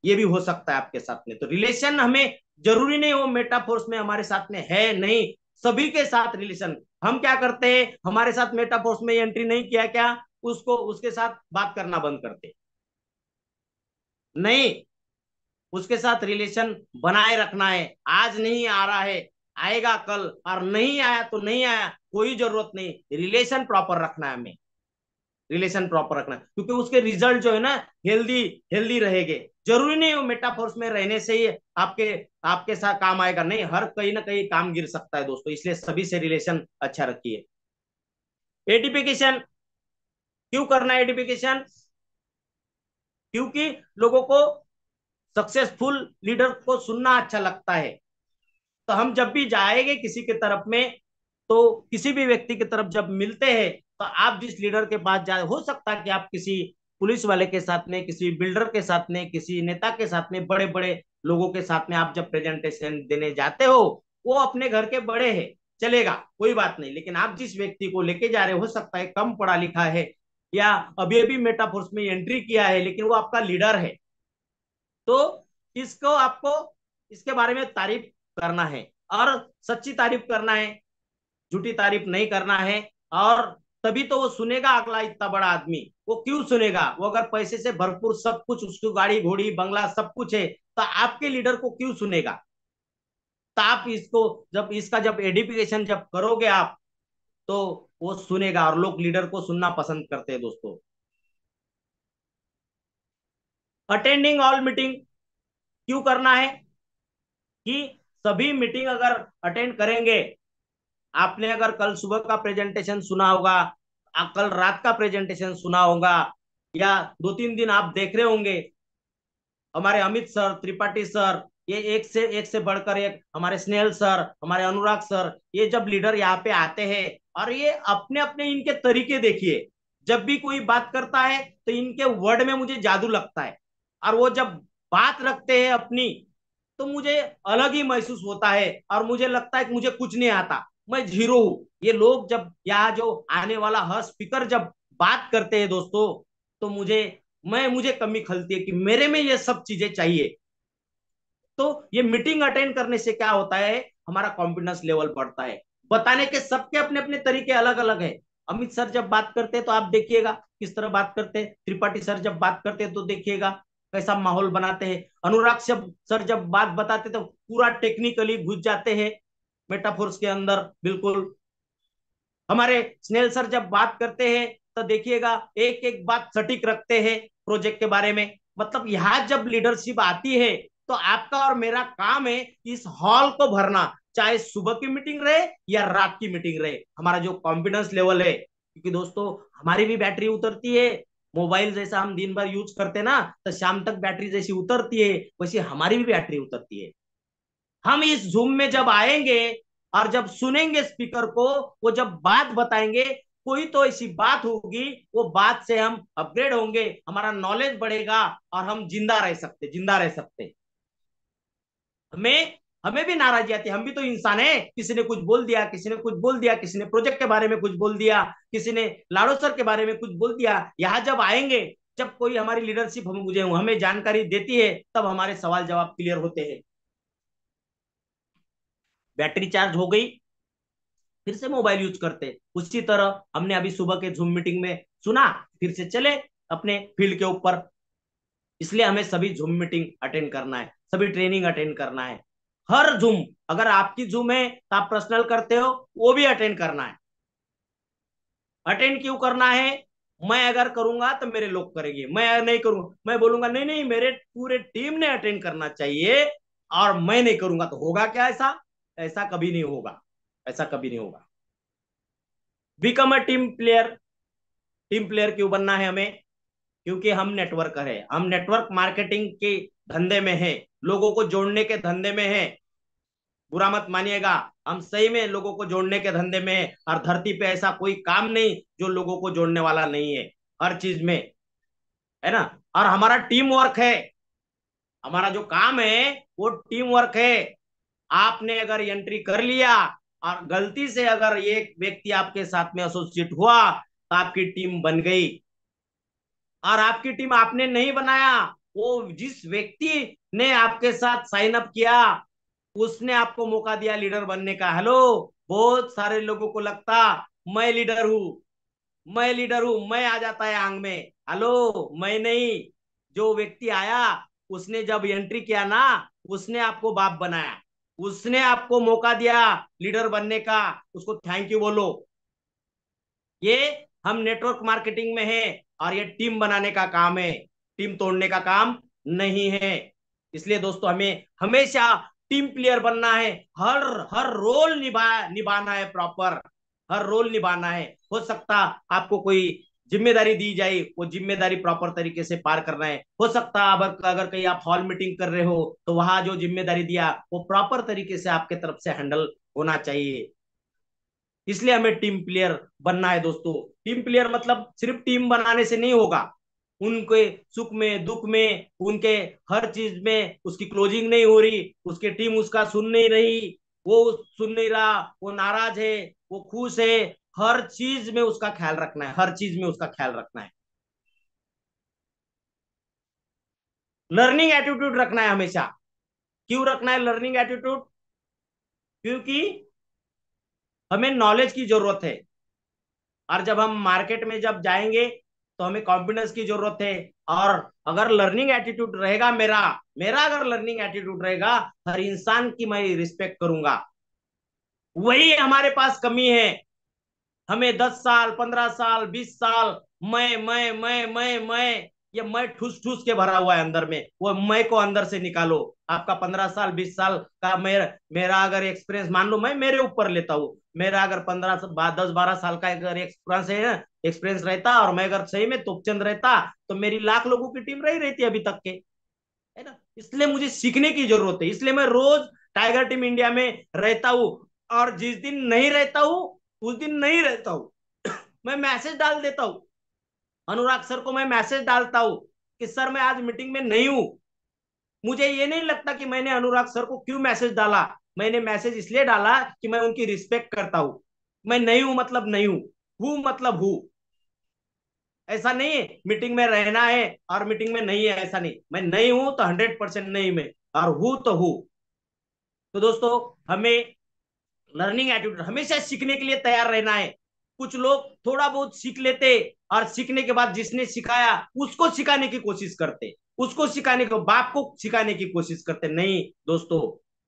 ये भी हो सकता है आपके साथ में। तो रिलेशन हमें जरूरी नहीं वो मेटाफोर्स में हमारे साथ में है नहीं, सभी के साथ रिलेशन। हम क्या करते हैं, हमारे साथ मेटाफोर्स में एंट्री नहीं किया क्या, उसको उसके साथ बात करना बंद करते नहीं, उसके साथ रिलेशन बनाए रखना है। आज नहीं आ रहा है, आएगा कल, और नहीं आया तो नहीं आया, कोई जरूरत नहीं, रिलेशन प्रॉपर रखना है हमें, रिलेशन प्रॉपर रखना, क्योंकि उसके रिजल्ट जो है ना हेल्दी हेल्दी रहेंगे। जरूरी नहीं हो मेटाफोर्स में रहने से ही आपके आपके साथ काम आएगा, नहीं, हर कहीं ना कहीं काम गिर सकता है दोस्तों, इसलिए सभी से रिलेशन अच्छा रखिए। एडिफिकेशन, क्यों करना है एडिफिकेशन? क्योंकि लोगों को सक्सेसफुल लीडर को सुनना अच्छा लगता है। तो हम जब भी जाएंगे किसी की तरफ में, तो किसी भी व्यक्ति की तरफ जब मिलते हैं, तो आप जिस लीडर के पास जा, हो सकता है कि आप किसी पुलिस वाले के साथ में, किसी बिल्डर के साथ में, किसी नेता के साथ में, बड़े बड़े लोगों के साथ में आप जब प्रेजेंटेशन देने जाते हो, वो अपने घर के बड़े हैं, चलेगा, कोई बात नहीं। लेकिन आप जिस व्यक्ति को लेके जा रहे हो सकता है कम पढ़ा लिखा है, या अभी अभी मेटाफोर्स में एंट्री किया है, लेकिन वो आपका लीडर है, तो इसको आपको इसके बारे में तारीफ करना है, और सच्ची तारीफ करना है, झूठी तारीफ नहीं करना है। और तभी तो वो सुनेगा, अगला इतना बड़ा आदमी वो क्यों सुनेगा? वो अगर पैसे से भरपूर सब कुछ, उसको गाड़ी घोड़ी बंगला सब कुछ है, तो आपके लीडर को क्यों सुनेगा? तो आप इसको जब इसका जब एडिफिकेशन जब करोगे आप, तो वो सुनेगा, और लोग लीडर को सुनना पसंद करते हैं दोस्तों। अटेंडिंग ऑल मीटिंग क्यों करना है? कि सभी मीटिंग अगर अटेंड करेंगे, आपने अगर कल सुबह का प्रेजेंटेशन सुना होगा, कल रात का प्रेजेंटेशन सुना होगा, या 2-3 दिन आप देख रहे होंगे, हमारे अमित सर, त्रिपाठी सर, ये एक से बढ़कर एक, हमारे स्नेहल सर, हमारे अनुराग सर, ये जब लीडर यहाँ पे आते हैं, और ये अपने अपने इनके तरीके देखिए, जब भी कोई बात करता है तो इनके वर्ड में मुझे जादू लगता है, और वो जब बात रखते हैं अपनी, तो मुझे अलग ही महसूस होता है, और मुझे लगता है कि मुझे कुछ नहीं आता, मैं जीरो हूँ। ये लोग जब यहाँ जो आने वाला हर स्पीकर जब बात करते हैं दोस्तों, तो मुझे कमी खलती है कि मेरे में ये सब चीजें चाहिए। तो ये मीटिंग अटेंड करने से क्या होता है, हमारा कॉन्फिडेंस लेवल बढ़ता है। बताने के सबके अपने अपने तरीके अलग अलग है। अमित सर जब बात करते हैं तो आप देखिएगा किस तरह बात करते हैं, त्रिपाठी सर जब बात करते हैं तो देखिएगा कैसा माहौल बनाते हैं, अनुराग सर जब बात बताते तो पूरा टेक्निकली घुस जाते हैं मेटाफोर्स के अंदर, बिल्कुल। हमारे स्नेल सर जब बात करते हैं तो देखिएगा एक एक बात सटीक रखते हैं प्रोजेक्ट के बारे में। मतलब यहाँ जब लीडरशिप आती है, तो आपका और मेरा काम है इस हॉल को भरना, चाहे सुबह की मीटिंग रहे या रात की मीटिंग रहे, हमारा जो कॉन्फिडेंस लेवल है, क्योंकि दोस्तों हमारी भी बैटरी उतरती है। मोबाइल जैसा हम दिन भर यूज करते ना, तो शाम तक बैटरी जैसी उतरती है, वैसे हमारी भी बैटरी उतरती है। हम इस जूम में जब आएंगे और जब सुनेंगे स्पीकर को, वो जब बात बताएंगे, कोई तो ऐसी बात होगी, वो बात से हम अपग्रेड होंगे, हमारा नॉलेज बढ़ेगा, और हम जिंदा रह सकते। हमें हमें भी नाराजगी आती है, हम भी तो इंसान है, किसी ने कुछ बोल दिया, किसी ने कुछ बोल दिया, किसी ने प्रोजेक्ट के बारे में कुछ बोल दिया, किसी ने लाड़ो सर के बारे में कुछ बोल दिया। यहाँ जब आएंगे, जब कोई हमारी लीडरशिप मुझे हमें जानकारी देती है, तब हमारे सवाल जवाब क्लियर होते हैं। बैटरी चार्ज हो गई, फिर से मोबाइल यूज करते। उसी तरह हमने अभी सुबह के जूम मीटिंग में सुना, फिर से चले अपने फील्ड के ऊपर। इसलिए हमें सभी जूम मीटिंग अटेंड करना है, सभी ट्रेनिंग अटेंड करना है। हर जूम, अगर आपकी जूम है तो आप पर्सनल करते हो, वो भी अटेंड करना है। अटेंड क्यों करना है? मैं अगर करूंगा तो मेरे लोग करेंगे, मैं अगर नहीं करूंगा, मैं बोलूंगा नहीं नहीं मेरे पूरे टीम ने अटेंड करना चाहिए, और मैं नहीं करूंगा तो होगा क्या? ऐसा ऐसा कभी नहीं होगा, ऐसा कभी नहीं होगा। Become a team player. Team player क्यों बनना है हमें? क्योंकि हम नेटवर्कर है, हम नेटवर्क मार्केटिंग के धंधे में है, लोगों को जोड़ने के धंधे में है। बुरा मत मानिएगा, हम सही में लोगों को जोड़ने के धंधे में है, और धरती पे ऐसा कोई काम नहीं जो लोगों को जोड़ने वाला नहीं है, हर चीज में, है ना। और हमारा टीम वर्क है, हमारा जो काम है वो टीम वर्क है। आपने अगर एंट्री कर लिया, और गलती से अगर एक व्यक्ति आपके साथ में एसोसिएट हुआ, तो आपकी टीम बन गई। और आपकी टीम आपने नहीं बनाया, वो जिस व्यक्ति ने आपके साथ साइन अप किया, उसने आपको मौका दिया लीडर बनने का। हेलो, बहुत सारे लोगों को लगता मैं लीडर हूं, मैं लीडर हूं, मैं आ जाता है आंग में। हेलो, मैं नहीं, जो व्यक्ति आया, उसने जब एंट्री किया ना, उसने आपको बाप बनाया, उसने आपको मौका दिया लीडर बनने का, उसको थैंक यू बोलो। ये हम नेटवर्क मार्केटिंग में है, और ये टीम बनाने का काम है, टीम तोड़ने का काम नहीं है। इसलिए दोस्तों हमें हमेशा टीम प्लेयर बनना है, हर हर रोल निभाना है प्रॉपर, हर रोल निभाना है। हो सकता आपको कोई जिम्मेदारी दी जाए, वो जिम्मेदारी प्रॉपर तरीके से पार करना है। हो सकता अगर अगर कहीं आप हॉल मीटिंग कर रहे हो, तो वहां जो जिम्मेदारी दिया वो प्रॉपर तरीके से आपके तरफ से हैंडल होना चाहिए। इसलिए हमें टीम प्लेयर बनना है दोस्तों। टीम प्लेयर मतलब सिर्फ टीम बनाने से नहीं होगा। उनके सुख में दुख में, उनके हर चीज में उसकी क्लोजिंग नहीं हो रही, उसकी टीम उसका सुन नहीं रही, वो सुन नहीं रहा, वो नाराज है, वो खुश है, हर चीज में उसका ख्याल रखना है, हर चीज में उसका ख्याल रखना है। लर्निंग एटीट्यूड रखना है हमेशा। क्यों रखना है लर्निंग एटीट्यूड? क्योंकि हमें नॉलेज की जरूरत है, और जब हम मार्केट में जब जाएंगे तो हमें कॉन्फिडेंस की जरूरत है। और अगर लर्निंग एटीट्यूड रहेगा मेरा मेरा अगर लर्निंग एटीट्यूड रहेगा, हर इंसान की मैं रिस्पेक्ट करूंगा। वही हमारे पास कमी है। हमें 10 साल 15 साल 20 साल मैं ये मैं ठूस ठूस के भरा हुआ है अंदर में। वो मैं को अंदर से निकालो। आपका 15 साल 20 साल का मेरा मेरा अगर एक्सपीरियंस मान लो, मैं मेरे ऊपर लेता हूँ। मेरा अगर 10 12 साल का अगर एक्सपीरियंस है, एक्सपीरियंस रहता, और मैं अगर सही में तोपचंद रहता, तो मेरी लाख लोगों की टीम रही रहती अभी तक के, है ना। इसलिए मुझे सीखने की जरूरत है, इसलिए मैं रोज टाइगर टीम इंडिया में रहता हूँ। और जिस दिन नहीं रहता हूँ, उस दिन नहीं रहता हूँ। मैं मैसेज डाल देता हूँ, अनुराग सर को मैं मैसेज डालता हूँ कि सर मैं आज मीटिंग में नहीं हूँ। मुझे ये नहीं लगता कि मैंने अनुराग सर को क्यों मैसेज डाला। मैंने मैसेज इसलिए डाला कि मैं उनकी रिस्पेक्ट करता हूँ। मैं नहीं हूं मतलब नहीं हूं, हूं मतलब हूं। ऐसा नहीं है मीटिंग में रहना है और मीटिंग में नहीं है, ऐसा नहीं। मैं नहीं हूं तो 100% नहीं में, और हूं तो हूं। तो दोस्तों, हमें लर्निंग एटीट्यूड हमेशा सीखने के लिए तैयार रहना है। कुछ लोग थोड़ा बहुत सीख लेते, और सीखने के बाद जिसने सिखाया उसको सिखाने की कोशिश करते, उसको सिखाने को बाप को सिखाने की कोशिश करते। नहीं दोस्तों,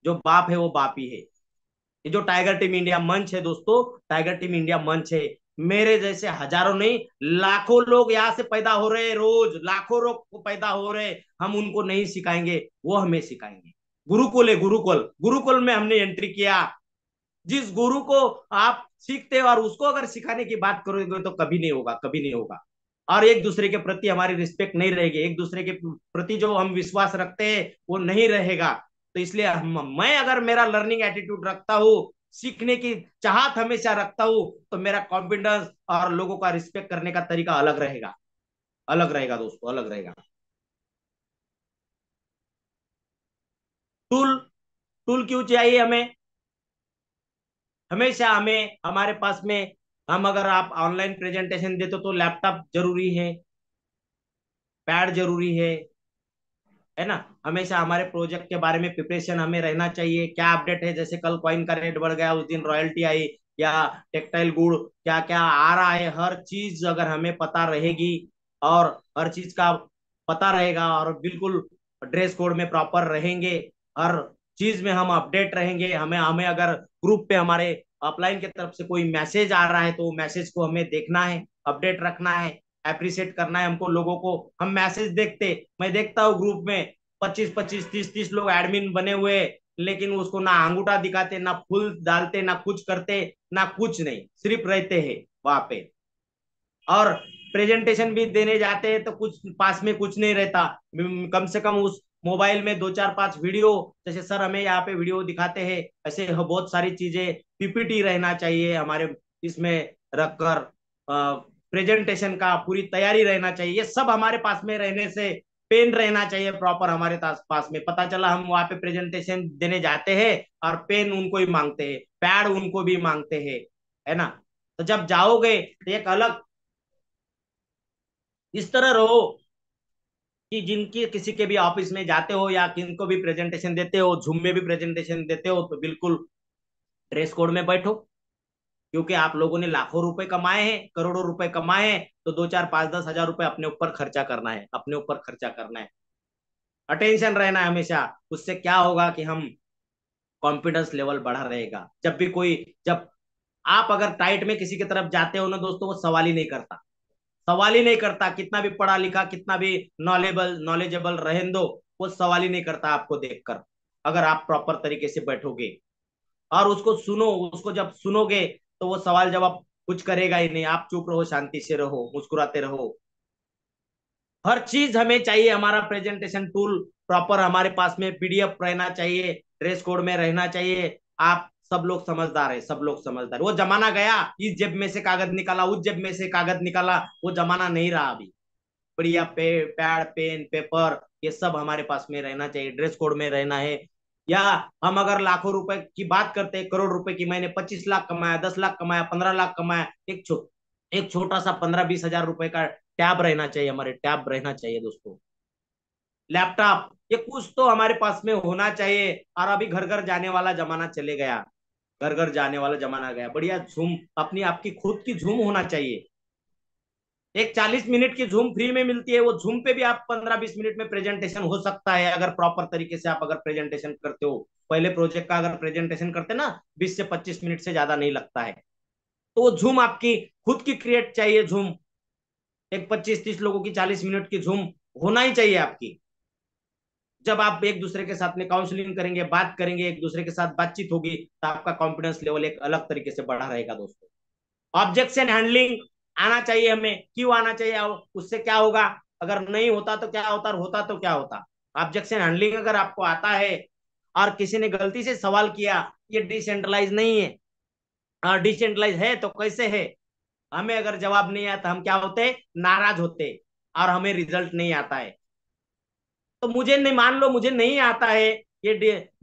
जो बाप है वो बाप ही है। ये जो टाइगर टीम इंडिया मंच है दोस्तों, टाइगर टीम इंडिया मंच है। मेरे जैसे हजारों नहीं, लाखों लोग यहाँ से पैदा हो रहे हैं, रोज लाखों लोग पैदा हो रहे हैं। हम उनको नहीं सिखाएंगे, वो हमें सिखाएंगे। गुरुकुल है, गुरुकुल, गुरुकुल में हमने एंट्री किया। जिस गुरु को आप सीखते हो और उसको अगर सिखाने की बात करोगे तो कभी नहीं होगा, कभी नहीं होगा। और एक दूसरे के प्रति हमारी रिस्पेक्ट नहीं रहेगी, एक दूसरे के प्रति जो हम विश्वास रखते हैं वो नहीं रहेगा। तो इसलिए मैं अगर मेरा लर्निंग एटीट्यूड रखता हूँ, सीखने की चाहत हमेशा रखता हूँ, तो मेरा कॉन्फिडेंस और लोगों का रिस्पेक्ट करने का तरीका अलग रहेगा। अलग रहेगा दोस्तों, अलग रहेगा। टूल, टूल क्यों चाहिए हमें? हमेशा हमें हमारे पास में, हम अगर आप ऑनलाइन प्रेजेंटेशन देते तो लैपटॉप जरूरी है, पैड जरूरी है ना। हमेशा हमारे प्रोजेक्ट के बारे में प्रिपरेशन हमें रहना चाहिए। क्या अपडेट है, जैसे कल कॉइन का रेट बढ़ गया, उस दिन रॉयल्टी आई, या टेक्सटाइल गुड़ क्या क्या आ रहा है, हर चीज अगर हमें पता रहेगी, और हर चीज का पता रहेगा, और बिल्कुल ड्रेस कोड में प्रॉपर रहेंगे, हर चीज में हम अपडेट रहेंगे। हमें हमें अगर ग्रुप पे हमारे अपलाइन की तरफ से कोई मैसेज आ रहा है, तो मैसेज को हमें देखना है, अपडेट रखना है, अप्रिशिएट करना है हमको लोगों को। हम मैसेज देखते, मैं देखता हूँ ग्रुप में 25 25 30 30 लोग एडमिन बने हुए, लेकिन उसको ना अंगूठा दिखाते, ना फुल डालते, ना कुछ करते, ना कुछ नहीं, सिर्फ रहते हैं वहां पे। और प्रेजेंटेशन भी देने जाते हैं तो कुछ पास में कुछ नहीं रहता। कम से कम उस मोबाइल में 2 4 5 वीडियो, जैसे सर हमें यहाँ पे वीडियो दिखाते हैं, ऐसे बहुत सारी चीजें, पीपीटी रहना चाहिए हमारे इसमें रखकर, प्रेजेंटेशन का पूरी तैयारी रहना चाहिए। ये सब हमारे पास में रहने से, पेन रहना चाहिए प्रॉपर हमारे पास में। पता चला हम वहां पे प्रेजेंटेशन देने जाते हैं और पेन उनको ही मांगते हैं, पैड उनको भी मांगते हैं, है ना। तो जब जाओगे तो एक अलग इस तरह रहो कि जिनकी किसी के भी ऑफिस में जाते हो या किनको भी प्रेजेंटेशन देते हो, झूम में भी प्रेजेंटेशन देते हो, तो बिल्कुल ड्रेस कोड में बैठो। क्योंकि आप लोगों ने लाखों रुपए कमाए हैं, करोड़ों रुपए कमाए हैं, तो 2 4 5 10 हजार रुपए अपने ऊपर खर्चा करना है, अपने ऊपर खर्चा करना है। अटेंशन रहना है हमेशा। उससे क्या होगा कि हम कॉन्फिडेंस लेवल बढ़ा रहेगा। जब भी कोई, जब आप अगर टाइट में किसी की तरफ जाते हो ना दोस्तों, वो सवाल ही नहीं करता, सवाल ही नहीं करता, कितना भी पढ़ा लिखा, कितना भी नॉलेजेबल रहने दो, वो सवाल ही नहीं करता आपको देखकर। अगर आप प्रॉपर तरीके से बैठोगे और उसको सुनो, उसको जब सुनोगे, तो वो सवाल जवाब कुछ करेगा ही नहीं। आप चुप रहो, शांति से रहो, मुस्कुराते रहो। हर चीज हमें चाहिए, हमारा प्रेजेंटेशन टूल प्रॉपर हमारे पास में, पीडीएफ रहना चाहिए, ड्रेस कोड में रहना चाहिए। आप सब लोग समझदार है, सब लोग समझदार। वो जमाना गया, इस जेब में से कागज निकाला, उस जेब में से कागज निकाला, वो जमाना नहीं रहा अभी। बढ़िया पैड पेन पेपर ये सब हमारे पास में रहना चाहिए, ड्रेस कोड में रहना है। या हम अगर लाखों रुपए की बात करते हैं, करोड़ रुपए की, मैंने 25 लाख कमाया, 10 लाख कमाया, 15 लाख कमाया, एक छोटा सा 15-20 हजार रुपए का टैब रहना चाहिए, हमारे टैब रहना चाहिए दोस्तों। लैपटॉप ये कुछ तो हमारे पास में होना चाहिए। और अभी घर घर जाने वाला जमाना चले गया, घर घर जाने वाला जमाना गया। बढ़िया झूम, अपनी आपकी खुद की झूम होना चाहिए। एक 40 मिनट की झूम फ्री में मिलती है, वो झूम पे भी आप 15-20 मिनट में प्रेजेंटेशन हो सकता है, अगर प्रॉपर तरीके से आप अगर प्रेजेंटेशन करते हो। पहले प्रोजेक्ट का अगर प्रेजेंटेशन करते ना, 20 से 25 मिनट से ज्यादा नहीं लगता है। तो वो झूम आपकी खुद की क्रिएट चाहिए, झूम एक 25-30 लोगों की 40 मिनट की झूम होना ही चाहिए आपकी। जब आप एक दूसरे के साथ में काउंसलिंग करेंगे, बात करेंगे, एक दूसरे के साथ बातचीत होगी, तो आपका कॉन्फिडेंस लेवल एक अलग तरीके से बढ़ा रहेगा दोस्तों। ऑब्जेक्शन हैंडलिंग आना चाहिए हमें। क्यों आना चाहिए? उससे क्या होगा? अगर नहीं होता तो क्या होता, और होता तो क्या होता? ऑब्जेक्शन हैंडलिंग अगर आपको आता है और किसी ने गलती से सवाल किया, ये डिसेंट्रलाइज नहीं है। डिसेंट्रलाइज है तो कैसे है? हमें अगर जवाब नहीं आता, हम क्या होते? नाराज होते, और हमें रिजल्ट नहीं आता है। तो मुझे नहीं, मान लो मुझे नहीं आता है ये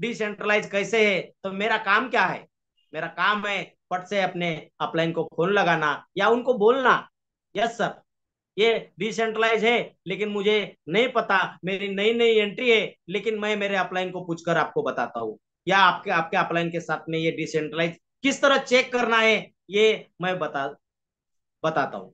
डिसेंट्रलाइज कैसे है, तो मेरा काम क्या है? मेरा काम है फट से अपने अपलाइन को फोन लगाना या उनको बोलना, यस सर ये डिसेंट्रलाइज है, लेकिन मुझे नहीं पता, मेरी नई नई एंट्री है, लेकिन मैं मेरे अपलाइन को पूछकर आपको बताता हूँ। या आपके आपके अपलाइन के साथ में ये डिसेंट्रलाइज किस तरह चेक करना है, ये मैं बताता हूँ।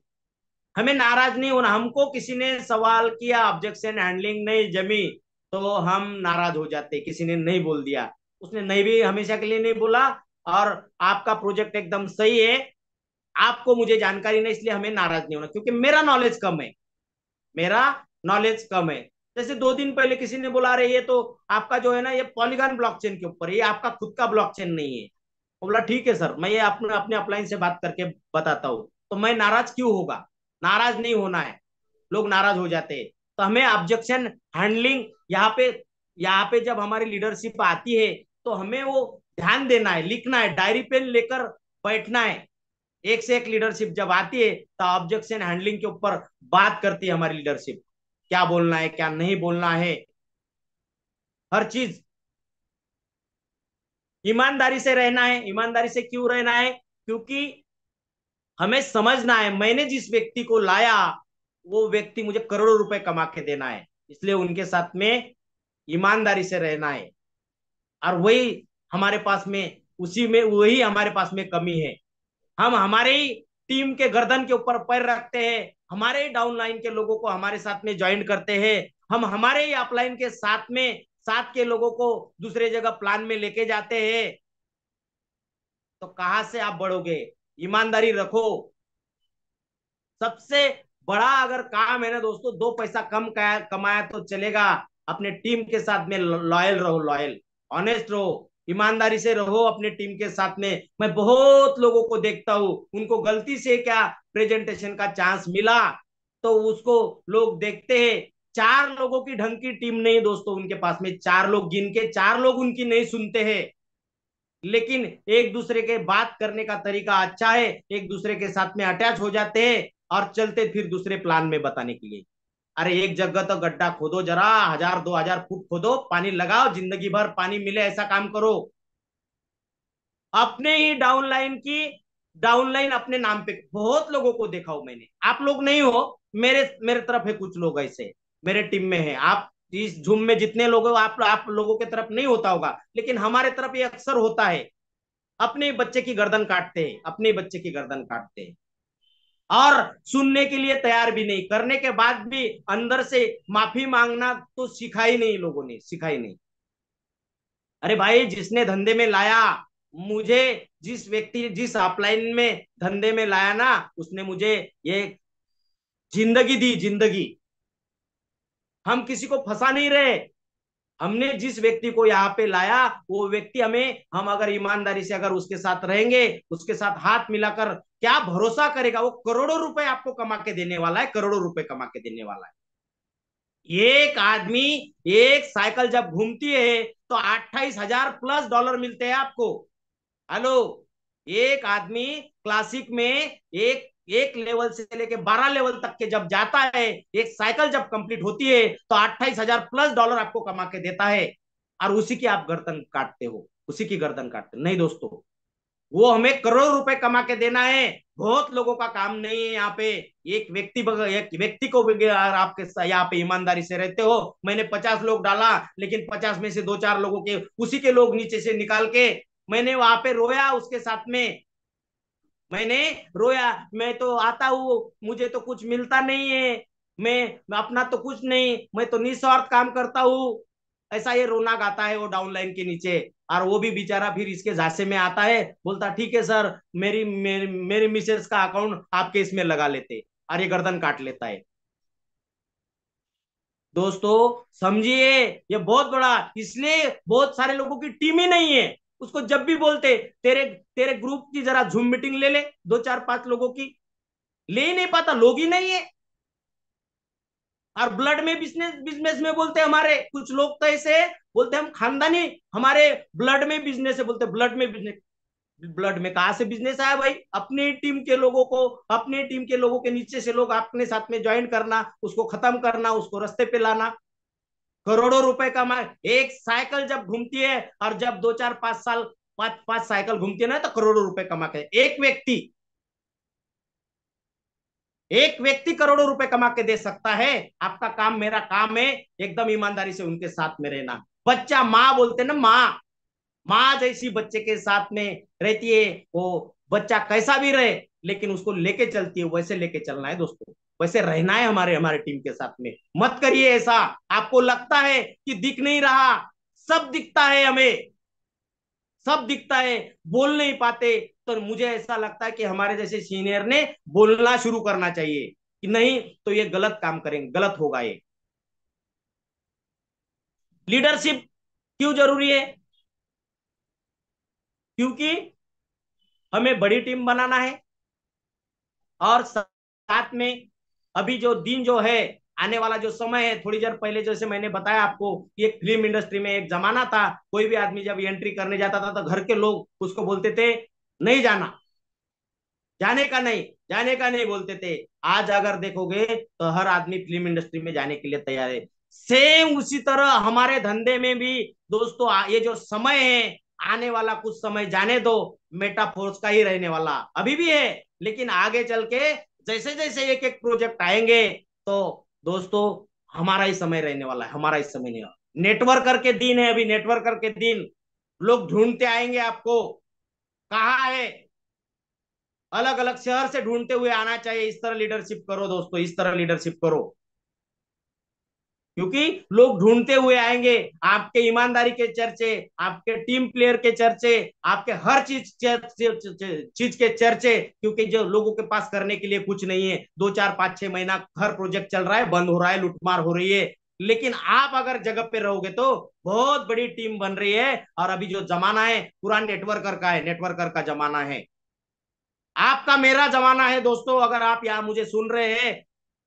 हमें नाराज नहीं होना। हमको किसी ने सवाल किया, ऑब्जेक्शन हैंडलिंग नहीं जमी, तो हम नाराज हो जाते। किसी ने नहीं बोल दिया, उसने नहीं भी हमेशा के लिए नहीं बोला, और आपका प्रोजेक्ट एकदम सही है, आपको मुझे जानकारी नहीं, इसलिए हमें नाराज नहीं होना, क्योंकि मेरा नॉलेज कम है, मेरा नॉलेज कम है। जैसे 2 दिन पहले किसी ने बोला, अरे ये तो आपका जो है ना, ये पॉलीगॉन ब्लॉकचेन के ऊपर है, ये आपका खुद का ब्लॉकचेन नहीं है। बोला ठीक है सर, मैं ये अपने अपने अपलाइन से बात करके बताता हूँ। तो मैं नाराज क्यों होगा? नाराज नहीं होना है, लोग नाराज हो जाते हैं। तो हमें ऑब्जेक्शन हैंडलिंग यहाँ पे जब हमारी लीडरशिप आती है, तो हमें वो ध्यान देना है, लिखना है, डायरी पेन लेकर बैठना है। एक से एक लीडरशिप जब आती है, तो ऑब्जेक्शन हैंडलिंग के ऊपर बात करती है हमारी लीडरशिप, क्या बोलना है क्या नहीं बोलना है, हर चीज ईमानदारी से रहना है। ईमानदारी से क्यों रहना है? क्योंकि हमें समझना है, मैंने जिस व्यक्ति को लाया, वो व्यक्ति मुझे करोड़ों रुपए कमा के देना है, इसलिए उनके साथ में ईमानदारी से रहना है। और वही हमारे पास में, उसी में वही हमारे पास में कमी है। हम हमारे ही टीम के गर्दन के ऊपर पैर रखते हैं, हमारे ही डाउनलाइन के लोगों को हमारे साथ में ज्वाइन करते हैं, हम हमारे ही अपलाइन के साथ में साथ के लोगों को दूसरे जगह प्लान में लेके जाते हैं। तो कहां से आप बढ़ोगे? ईमानदारी रखो। सबसे बड़ा अगर काम है ना दोस्तों, 2 पैसा कम कमाया तो चलेगा, अपने टीम के साथ में लॉयल रहो, लॉयल, ऑनेस्ट रहो, ईमानदारी से रहो अपने टीम के साथ में। मैं बहुत लोगों को देखता हूँ, उनको गलती से क्या प्रेजेंटेशन का चांस मिला, तो उसको लोग देखते हैं। 4 लोगों की ढंग की टीम नहीं दोस्तों, उनके पास में 4 लोग, गिन के 4 लोग उनकी नहीं सुनते हैं, लेकिन एक दूसरे के बात करने का तरीका अच्छा है, एक दूसरे के साथ में अटैच हो जाते हैं, और चलते फिर दूसरे प्लान में बताने के लिए। अरे एक जगह तो गड्ढा खोदो, जरा 1000-2000 फुट खोदो, पानी लगाओ, जिंदगी भर पानी मिले, ऐसा काम करो। अपने ही डाउनलाइन अपने नाम पे, बहुत लोगों को देखा हूं मैंने, आप लोग नहीं हो, मेरे मेरे तरफ है कुछ लोग ऐसे, मेरे टीम में है। आप इस झूम में जितने लोग हो, आप लोगों की तरफ नहीं होता होगा, लेकिन हमारे तरफ ये अक्सर होता है। अपने बच्चे की गर्दन काटते हैं, अपने बच्चे की गर्दन काटते हैं, और सुनने के लिए तैयार भी नहीं, करने के बाद भी अंदर से माफी मांगना तो सिखाई नहीं, लोगों ने सिखाई नहीं। अरे भाई, जिसने धंधे में लाया मुझे, जिस व्यक्ति जिस अपलाइन में धंधे में लाया ना, उसने मुझे ये जिंदगी दी, जिंदगी। हम किसी को फंसा नहीं रहे, हमने जिस व्यक्ति को यहाँ पे लाया, वो व्यक्ति हमें, हम अगर ईमानदारी से अगर उसके साथ रहेंगे, उसके साथ हाथ मिलाकर, क्या भरोसा करेगा, वो करोड़ों रुपए आपको कमा के देने वाला है, करोड़ों रुपए कमा के देने वाला है। एक आदमी, एक साइकिल जब घूमती है, तो 28,000 प्लस डॉलर मिलते हैं आपको। हेलो, एक आदमी क्लासिक में एक एक लेवल से लेके 12 लेवल तक के जब जाता है, एक साइकिल जब कंप्लीट होती है तो 28,000+ डॉलर आपको कमा के देता है, और उसी की आप गर्दन काटते हो, उसी की गर्दन काटते हो। नहीं दोस्तों, वो हमें करोड़ रुपए कमा के देना है, बहुत लोगों का काम नहीं है यहाँ पे। एक व्यक्ति को भी अगर आपके यहाँ पे ईमानदारी से रहते हो, मैंने 50 लोग डाला, लेकिन 50 में से दो चार लोगों के उसी के लोग नीचे से निकाल के, मैंने वहां पे रोया उसके साथ में, मैंने रोया। मैं तो आता हूँ, मुझे तो कुछ मिलता नहीं है, मैं अपना तो कुछ नहीं, मैं तो निस्वार्थ काम करता हूँ, ऐसा ये रोना गाता है वो डाउनलाइन के नीचे। और वो भी बेचारा फिर इसके झांसे में आता है, बोलता ठीक है सर, मेरी मिसेस का अकाउंट आपके इसमें लगा लेते, और ये गर्दन काट लेता है। दोस्तों समझिए, ये बहुत बड़ा, इसलिए बहुत सारे लोगों की टीम ही नहीं है। उसको जब भी बोलते, तेरे तेरे ग्रुप की जरा जूम मीटिंग ले ले, दो चार पांच लोगों की, ले ही नहीं पाता, लोग ही नहीं है। और ब्लड में बिजनेस बिजनेस में बोलते हमारे कुछ लोग तो ऐसे बोलते, हम खानदानी, हमारे ब्लड में बिजनेस है, बोलते ब्लड में बिजनेस। ब्लड में कहां से बिजनेस आया भाई? अपनी टीम के लोगों को, अपनी टीम के लोगों के नीचे से लोग अपने साथ में ज्वाइन करना, उसको खत्म करना, उसको रास्ते पे लाना, करोड़ों रुपए कमा। एक साइकिल जब घूमती है, और जब 2 4 5 साल, पांच पांच साइकिल घूमती है ना, तो करोड़ों रुपए कमा के एक व्यक्ति, एक व्यक्ति करोड़ों रुपए कमा के दे सकता है। आपका काम, मेरा काम है एकदम ईमानदारी से उनके साथ में रहना। बच्चा, माँ बोलते ना, माँ, माँ जैसी बच्चे के साथ में रहती है। वो बच्चा कैसा भी रहे, लेकिन उसको लेके चलती है, वैसे लेके चलना है दोस्तों, वैसे रहना है हमारे हमारे टीम के साथ में। मत करिए ऐसा। आपको लगता है कि दिख नहीं रहा, सब दिखता है हमें, सब दिखता है, बोल नहीं पाते। तो मुझे ऐसा लगता है कि हमारे जैसे सीनियर ने बोलना शुरू करना चाहिए, कि नहीं तो ये गलत काम करेंगे, गलत होगा ये। लीडरशिप क्यों जरूरी है? क्योंकि हमें बड़ी टीम बनाना है, और साथ में अभी जो दिन जो है, आने वाला जो समय है, थोड़ी देर पहले जैसे मैंने बताया आपको कि एक फिल्म इंडस्ट्री में एक जमाना था, कोई भी आदमी जब एंट्री करने जाता था तो घर के लोग उसको बोलते थे, नहीं जाना, जाने का नहीं, जाने का नहीं बोलते थे। आज अगर देखोगे तो हर आदमी फिल्म इंडस्ट्री में जाने के लिए तैयार है। सेम उसी तरह हमारे धंधे में भी दोस्तों, ये जो समय है, आने वाला कुछ समय जाने दो, मेटाफोर्स का ही रहने वाला अभी भी है, लेकिन आगे चल के जैसे जैसे एक एक प्रोजेक्ट आएंगे, तो दोस्तों हमारा ही समय रहने वाला है, हमारा ही समय नहीं। नेटवर्कर के दिन है अभी, नेटवर्कर के दिन, लोग ढूंढते आएंगे आपको, कहाँ है, अलग अलग शहर से ढूंढते हुए आना चाहिए। इस तरह लीडरशिप करो दोस्तों, इस तरह लीडरशिप करो, क्योंकि लोग ढूंढते हुए आएंगे। आपके ईमानदारी के चर्चे, आपके टीम प्लेयर के चर्चे, आपके हर चीज के चर्चे, क्योंकि जो लोगों के पास करने के लिए कुछ नहीं है, 2 4 5 6 महीना हर प्रोजेक्ट चल रहा है, बंद हो रहा है, लुटमार हो रही है, लेकिन आप अगर जगह पे रहोगे तो बहुत बड़ी टीम बन रही है। और अभी जो जमाना है पूरा नेटवर्कर का है, नेटवर्कर का जमाना है, आपका मेरा जमाना है दोस्तों। अगर आप यहाँ मुझे सुन रहे हैं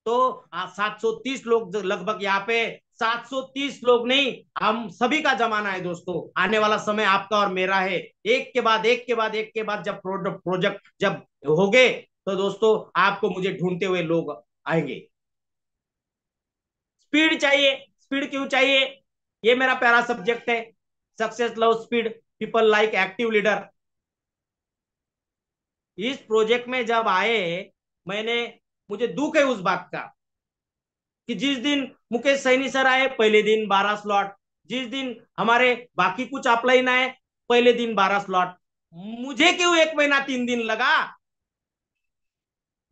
तो 730 लोग लगभग यहाँ पे, 730 लोग नहीं, हम सभी का जमाना है दोस्तों। आने वाला समय आपका और मेरा है, एक के बाद एक के बाद एक के बाद जब प्रोजेक्ट जब होगे, तो दोस्तों आपको मुझे ढूंढते हुए लोग आएंगे। स्पीड चाहिए, स्पीड क्यों चाहिए? ये मेरा प्यारा सब्जेक्ट है, success love speed, people like active leader. इस प्रोजेक्ट में जब आए, मैंने, मुझे दुख है उस बात का कि जिस दिन मुकेश सैनी सर आए, पहले दिन 12 स्लॉट, जिस दिन हमारे बाकी कुछ अपलाइन आए, पहले दिन 12 स्लॉट, मुझे क्यों 1 महीना 3 दिन लगा?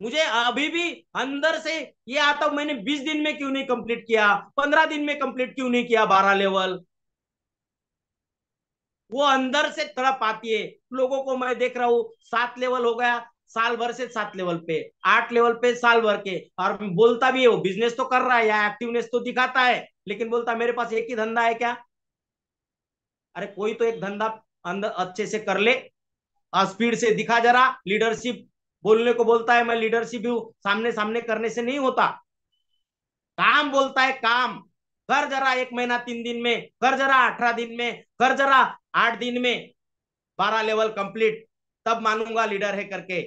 मुझे अभी भी अंदर से ये आता, मैंने 20 दिन में क्यों नहीं कंप्लीट किया, 15 दिन में कंप्लीट क्यों नहीं किया 12 लेवल? वो अंदर से तड़प आती है। लोगों को मैं देख रहा हूँ, 7 लेवल हो गया, साल भर से 7 लेवल पे, 8 लेवल पे साल भर के, और बोलता भी है वो बिजनेस तो कर रहा है या एक्टिवनेस तो दिखाता है, लेकिन बोलता मेरे पास एक ही धंधा है क्या? अरे कोई तो एक धंधा अंदर अच्छे से कर ले, और स्पीड से दिखा जरा लीडरशिप। बोलने को बोलता है मैं लीडरशिप हूँ, सामने सामने करने से नहीं होता। काम बोलता है, काम कर जरा 1 महीना 3 दिन में, कर जरा 18 दिन में, कर जरा 8 दिन में। 12 लेवल कंप्लीट, तब मानूंगा लीडर है करके।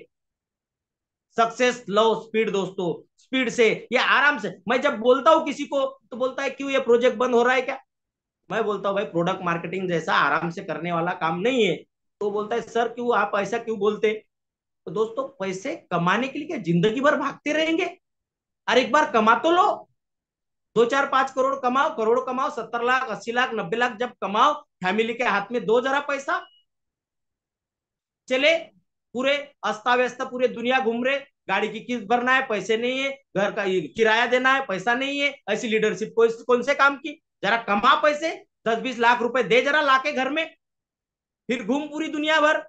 सक्सेस लो स्पीड दोस्तों, स्पीड से, ये आराम से। मैं जब बोलता हूँ किसी को तो बोलता है क्यों ये प्रोजेक्ट बंद हो रहा है क्या? मैं बोलता हूँ भाई प्रोडक्ट मार्केटिंग जैसा आराम से करने वाला काम नहीं है। तो बोलता है सर क्यों आप ऐसा क्यों बोलते? तो दोस्तों पैसे कमाने के लिए क्या जिंदगी भर भागते रहेंगे? अरे एक बार कमा तो लो, 2 4 5 करोड़ कमाओ, करोड़ कमाओ, 70 लाख 80 लाख 90 लाख जब कमाओ, फैमिली के हाथ में दो जरा पैसा। चले पूरे अस्ता व्यस्त पूरे दुनिया घूम रहे, गाड़ी की किस्त भरना है पैसे नहीं है, घर का किराया देना है पैसा नहीं है, ऐसी लीडरशिप कौन से काम की? जरा कमा पैसे, 10 20 लाख रुपए दे जरा लाके घर में, फिर घूम पूरी दुनिया भर।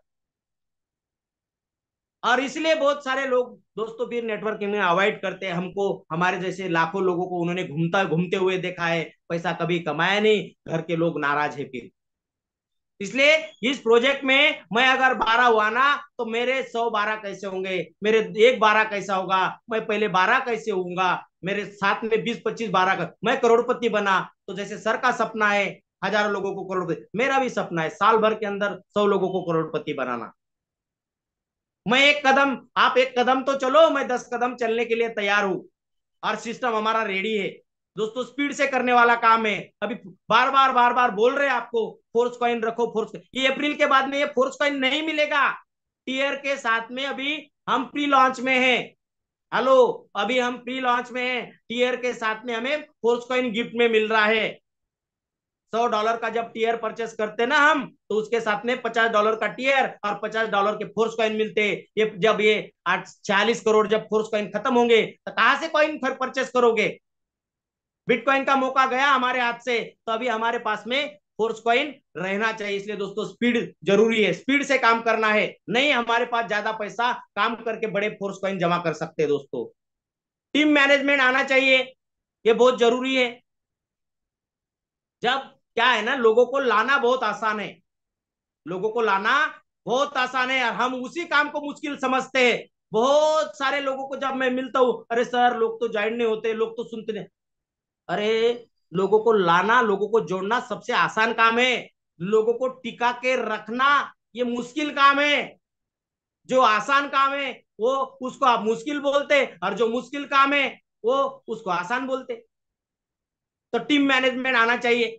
और इसलिए बहुत सारे लोग दोस्तों फिर नेटवर्किंग में अवॉइड करते हैं हमको। हमारे जैसे लाखों लोगों को उन्होंने घूमते हुए देखा है, पैसा कभी कमाया नहीं, घर के लोग नाराज है फिर। इसलिए इस प्रोजेक्ट में मैं अगर 12 हुआ ना, तो मेरे 100 12 कैसे होंगे, मेरे एक 12 कैसा होगा, मैं पहले 12 कैसे होऊंगा, मेरे साथ में 20 25 12 का मैं करोड़पति बना। तो जैसे सर का सपना है हजारों लोगों को करोड़पति, मेरा भी सपना है साल भर के अंदर 100 लोगों को करोड़पति बनाना। मैं एक कदम, आप एक कदम तो चलो, मैं 10 कदम चलने के लिए तैयार हूं। और सिस्टम हमारा रेडी है दोस्तों, स्पीड से करने वाला काम है। अभी बार बार बोल रहे हैं आपको फोर्स कॉइन रखो, फोर्स, ये अप्रैल के बाद में ये फोर्स कॉइन नहीं मिलेगा। टीयर के साथ में अभी हम प्री लॉन्च में हैं। हेलो, अभी हम प्री लॉन्च में हैं, टीयर के साथ में हमें फोर्स कॉइन गिफ्ट में मिल रहा है। $100 का जब टीयर परचेस करते ना हम, तो उसके साथ में $50 का टीयर और $50 के फोर्स कॉइन मिलते। ये जब ये 40 करोड़ जब फोर्स कॉइन खत्म होंगे तो कहां से कॉइन परचेस करोगे? बिटकॉइन का मौका गया हमारे हाथ से, तो अभी हमारे पास में फोर्स कॉइन रहना चाहिए। इसलिए दोस्तों स्पीड जरूरी है, स्पीड से काम करना है। नहीं हमारे पास ज्यादा पैसा काम करके बड़े फोर्स कॉइन जमा कर सकते हैं दोस्तों। टीम मैनेजमेंट आना चाहिए, ये बहुत जरूरी है। जब क्या है ना, लोगों को लाना बहुत आसान है, लोगों को लाना बहुत आसान है, और हम उसी काम को मुश्किल समझते हैं। बहुत सारे लोगों को जब मैं मिलता हूँ, अरे सर लोग तो ज्वाइन नहीं होते, लोग तो सुनते नहीं। अरे लोगों को लाना, लोगों को जोड़ना सबसे आसान काम है, लोगों को टिका के रखना ये मुश्किल काम है। जो आसान काम है वो उसको आप मुश्किल बोलते, और जो मुश्किल काम है वो उसको आसान बोलते। तो टीम मैनेजमेंट आना चाहिए।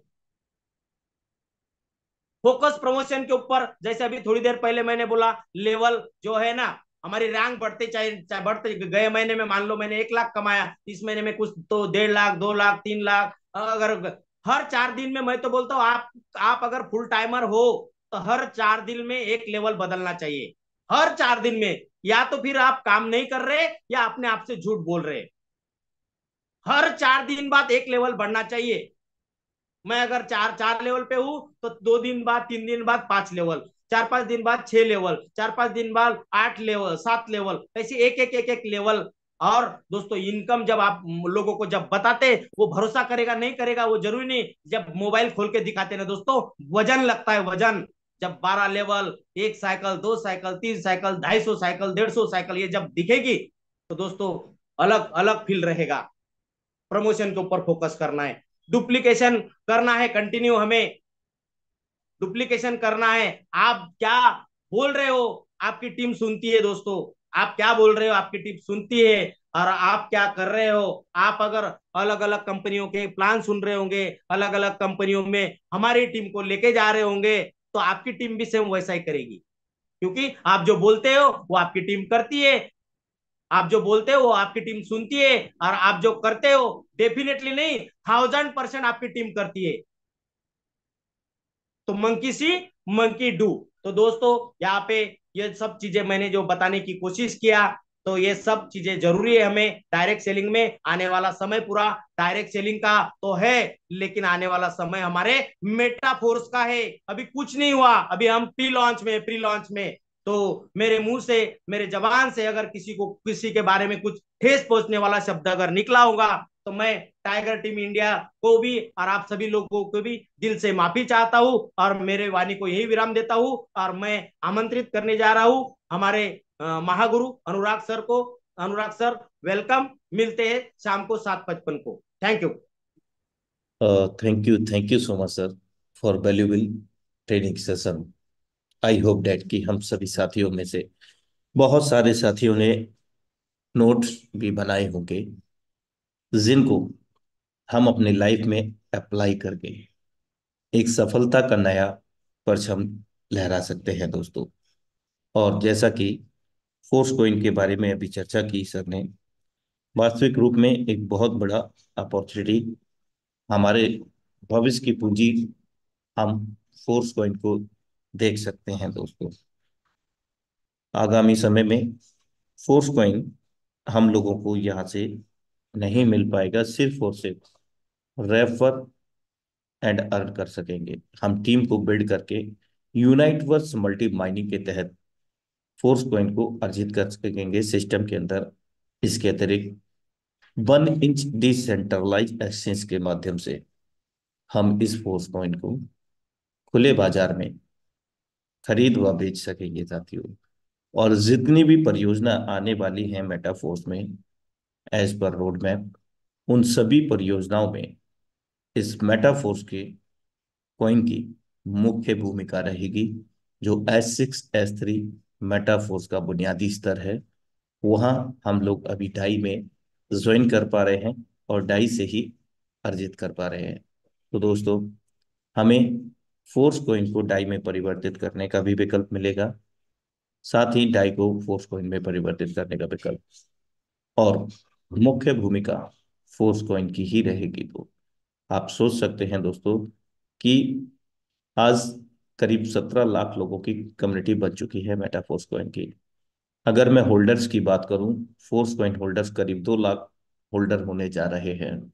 फोकस प्रमोशन के ऊपर, जैसे अभी थोड़ी देर पहले मैंने बोला, लेवल जो है ना, हमारी रैंक बढ़ते चाहे बढ़ते गए महीने में मान लो मैंने 1 लाख कमाया, इस महीने में कुछ तो 1.5 लाख 2 लाख 3 लाख, अगर हर 4 दिन में, मैं तो बोलता हूँ आप अगर फुल टाइमर हो तो हर 4 दिन में एक लेवल बदलना चाहिए। हर 4 दिन में, या तो फिर आप काम नहीं कर रहे या अपने आप से झूठ बोल रहे। हर 4 दिन बाद एक लेवल बढ़ना चाहिए। मैं अगर चार चार लेवल पे हूं तो 2 दिन बाद 3 दिन बाद 5 लेवल, 4 5 दिन बाद 6 लेवल, 4 5 दिन बाद 8 लेवल 7 लेवल, ऐसे एक लेवल। और दोस्तों इनकम जब आप लोगों को जब बताते, वो भरोसा करेगा नहीं करेगा वो जरूरी नहीं, जब मोबाइल खोल के दिखाते ना दोस्तों, वजन लगता है वजन। जब 12 level, 1 cycle 2 cycle 3 cycle 250 cycle 150 cycle ये जब दिखेगी, तो दोस्तों अलग अलग फील रहेगा। प्रमोशन के ऊपर फोकस करना है, डुप्लीकेशन करना है कंटिन्यू, हमें डुप्लीकेशन करना है। आप क्या बोल रहे हो आपकी टीम सुनती है दोस्तों, आप क्या बोल रहे हो आपकी टीम सुनती है। और आप क्या कर रहे हो, आप अगर अलग अलग कंपनियों के प्लान सुन रहे होंगे, अलग अलग कंपनियों में हमारी टीम को लेके जा रहे होंगे, तो आपकी टीम भी सेम वैसा ही करेगी। क्योंकि आप जो बोलते हो वो आपकी टीम करती है, आप जो बोलते हो वो आपकी टीम सुनती है, और आप जो करते हो डेफिनेटली नहीं, 1000% आपकी टीम करती है। तो मंकी सी मंकी डू। तो दोस्तों यहाँ पे ये सब चीजें मैंने जो बताने की कोशिश किया, तो ये सब चीजें जरूरी है हमें डायरेक्ट सेलिंग में। आने वाला समय पूरा डायरेक्ट सेलिंग का तो है, लेकिन आने वाला समय हमारे मेटाफोर्स का है। अभी कुछ नहीं हुआ, अभी हम प्री लॉन्च में। तो मेरे मुंह से, मेरे जबान से अगर किसी को किसी के बारे में कुछ ठेस पहुंचने वाला शब्द अगर निकला होगा, तो मैं टाइगर टीम इंडिया को भी और आप सभी लोगों को भी दिल से माफी चाहता हूं, और मेरे वाणी को यही विराम देता हूं। और मैं आमंत्रित करने जा रहा हूं हमारे महागुरु अनुराग सर को। अनुराग सर वेलकम, मिलते हैं शाम को 7:55 को। Thank you. Thank you so much sir for valuable training session. I hope that कि हम सभी साथियों में से बहुत सारे साथियों ने नोट्स भी बनाए होंगे, जिनको हम अपने लाइफ में अप्लाई करके एक सफलता का नया परचम लहरा सकते हैं दोस्तों। और जैसा कि फोर्स कोइन के बारे में अभी चर्चा की सर ने, वास्तविक रूप में एक बहुत बड़ा अपॉर्चुनिटी, हमारे भविष्य की पूंजी हम फोर्स कोइन को देख सकते हैं दोस्तों। आगामी समय में फोर्स कोइन हम लोगों को यहाँ से नहीं मिल पाएगा, सिर्फ और सिर्फ रेफर एंड अर्न कर सकेंगे। हम टीम को बिल्ड करके यूनाइटवर्स मल्टी माइनिंग के तहत फोर्स कॉइन को अर्जित कर सकेंगे सिस्टम के अंदर। इसके अतिरिक्त 1 इंच डिसेंट्रलाइज एक्सचेंज के माध्यम से हम इस फोर्स कॉइन को खुले बाजार में खरीद व बेच सकेंगे साथियों। और जितनी भी परियोजना आने वाली हैं मेटाफोर्स में एज पर रोड मैप, उन सभी परियोजनाओं में इस मेटाफोर्स के कॉइन की मुख्य भूमिका रहेगी। जो S6 S3 मेटाफोर्स का बुनियादी स्तर है, वहाँ हम लोग अभी डाई में ज्वाइन कर पा रहे हैं और डाई से ही अर्जित कर पा रहे हैं। तो दोस्तों, हमें फोर्स कोइन को डाई में परिवर्तित करने का भी विकल्प मिलेगा, साथ ही डाई को फोर्स कोइन में परिवर्तित करने का विकल्प, और मुख्य भूमिका फोर्स कोइन की ही रहेगी। तो आप सोच सकते हैं दोस्तों कि आज करीब 17 लाख लोगों की कम्युनिटी बन चुकी है मेटाफोर्स कॉइन की। अगर मैं होल्डर्स की बात करूं, फोर्स कॉइन होल्डर्स करीब 2 लाख होल्डर होने जा रहे हैं,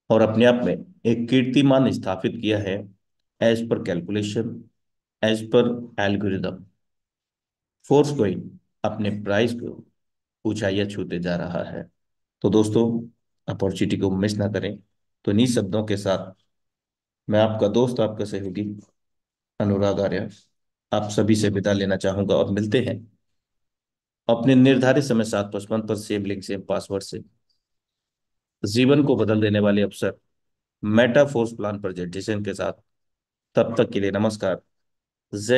और अपने आप में एक कीर्तिमान स्थापित किया है। As per calculation, as per algorithm, Force Coin अपने प्राइस को ऊंचाइयां छूते जा रहा है। तो दोस्तों, अपॉर्चुनिटी को मिस ना करें। तो इन्हीं शब्दों के साथ मैं आपका दोस्त, आपका सहयोगी अनुराग आर्य आप सभी से विदा लेना चाहूंगा, और मिलते हैं अपने निर्धारित समय 7:55 पर सेम लिंक सेम पासवर्ड से जीवन को बदल देने वाले अवसर मेटाफोर्स प्लान प्रेजेंटेशन के साथ। तब तक के लिए नमस्कार। जय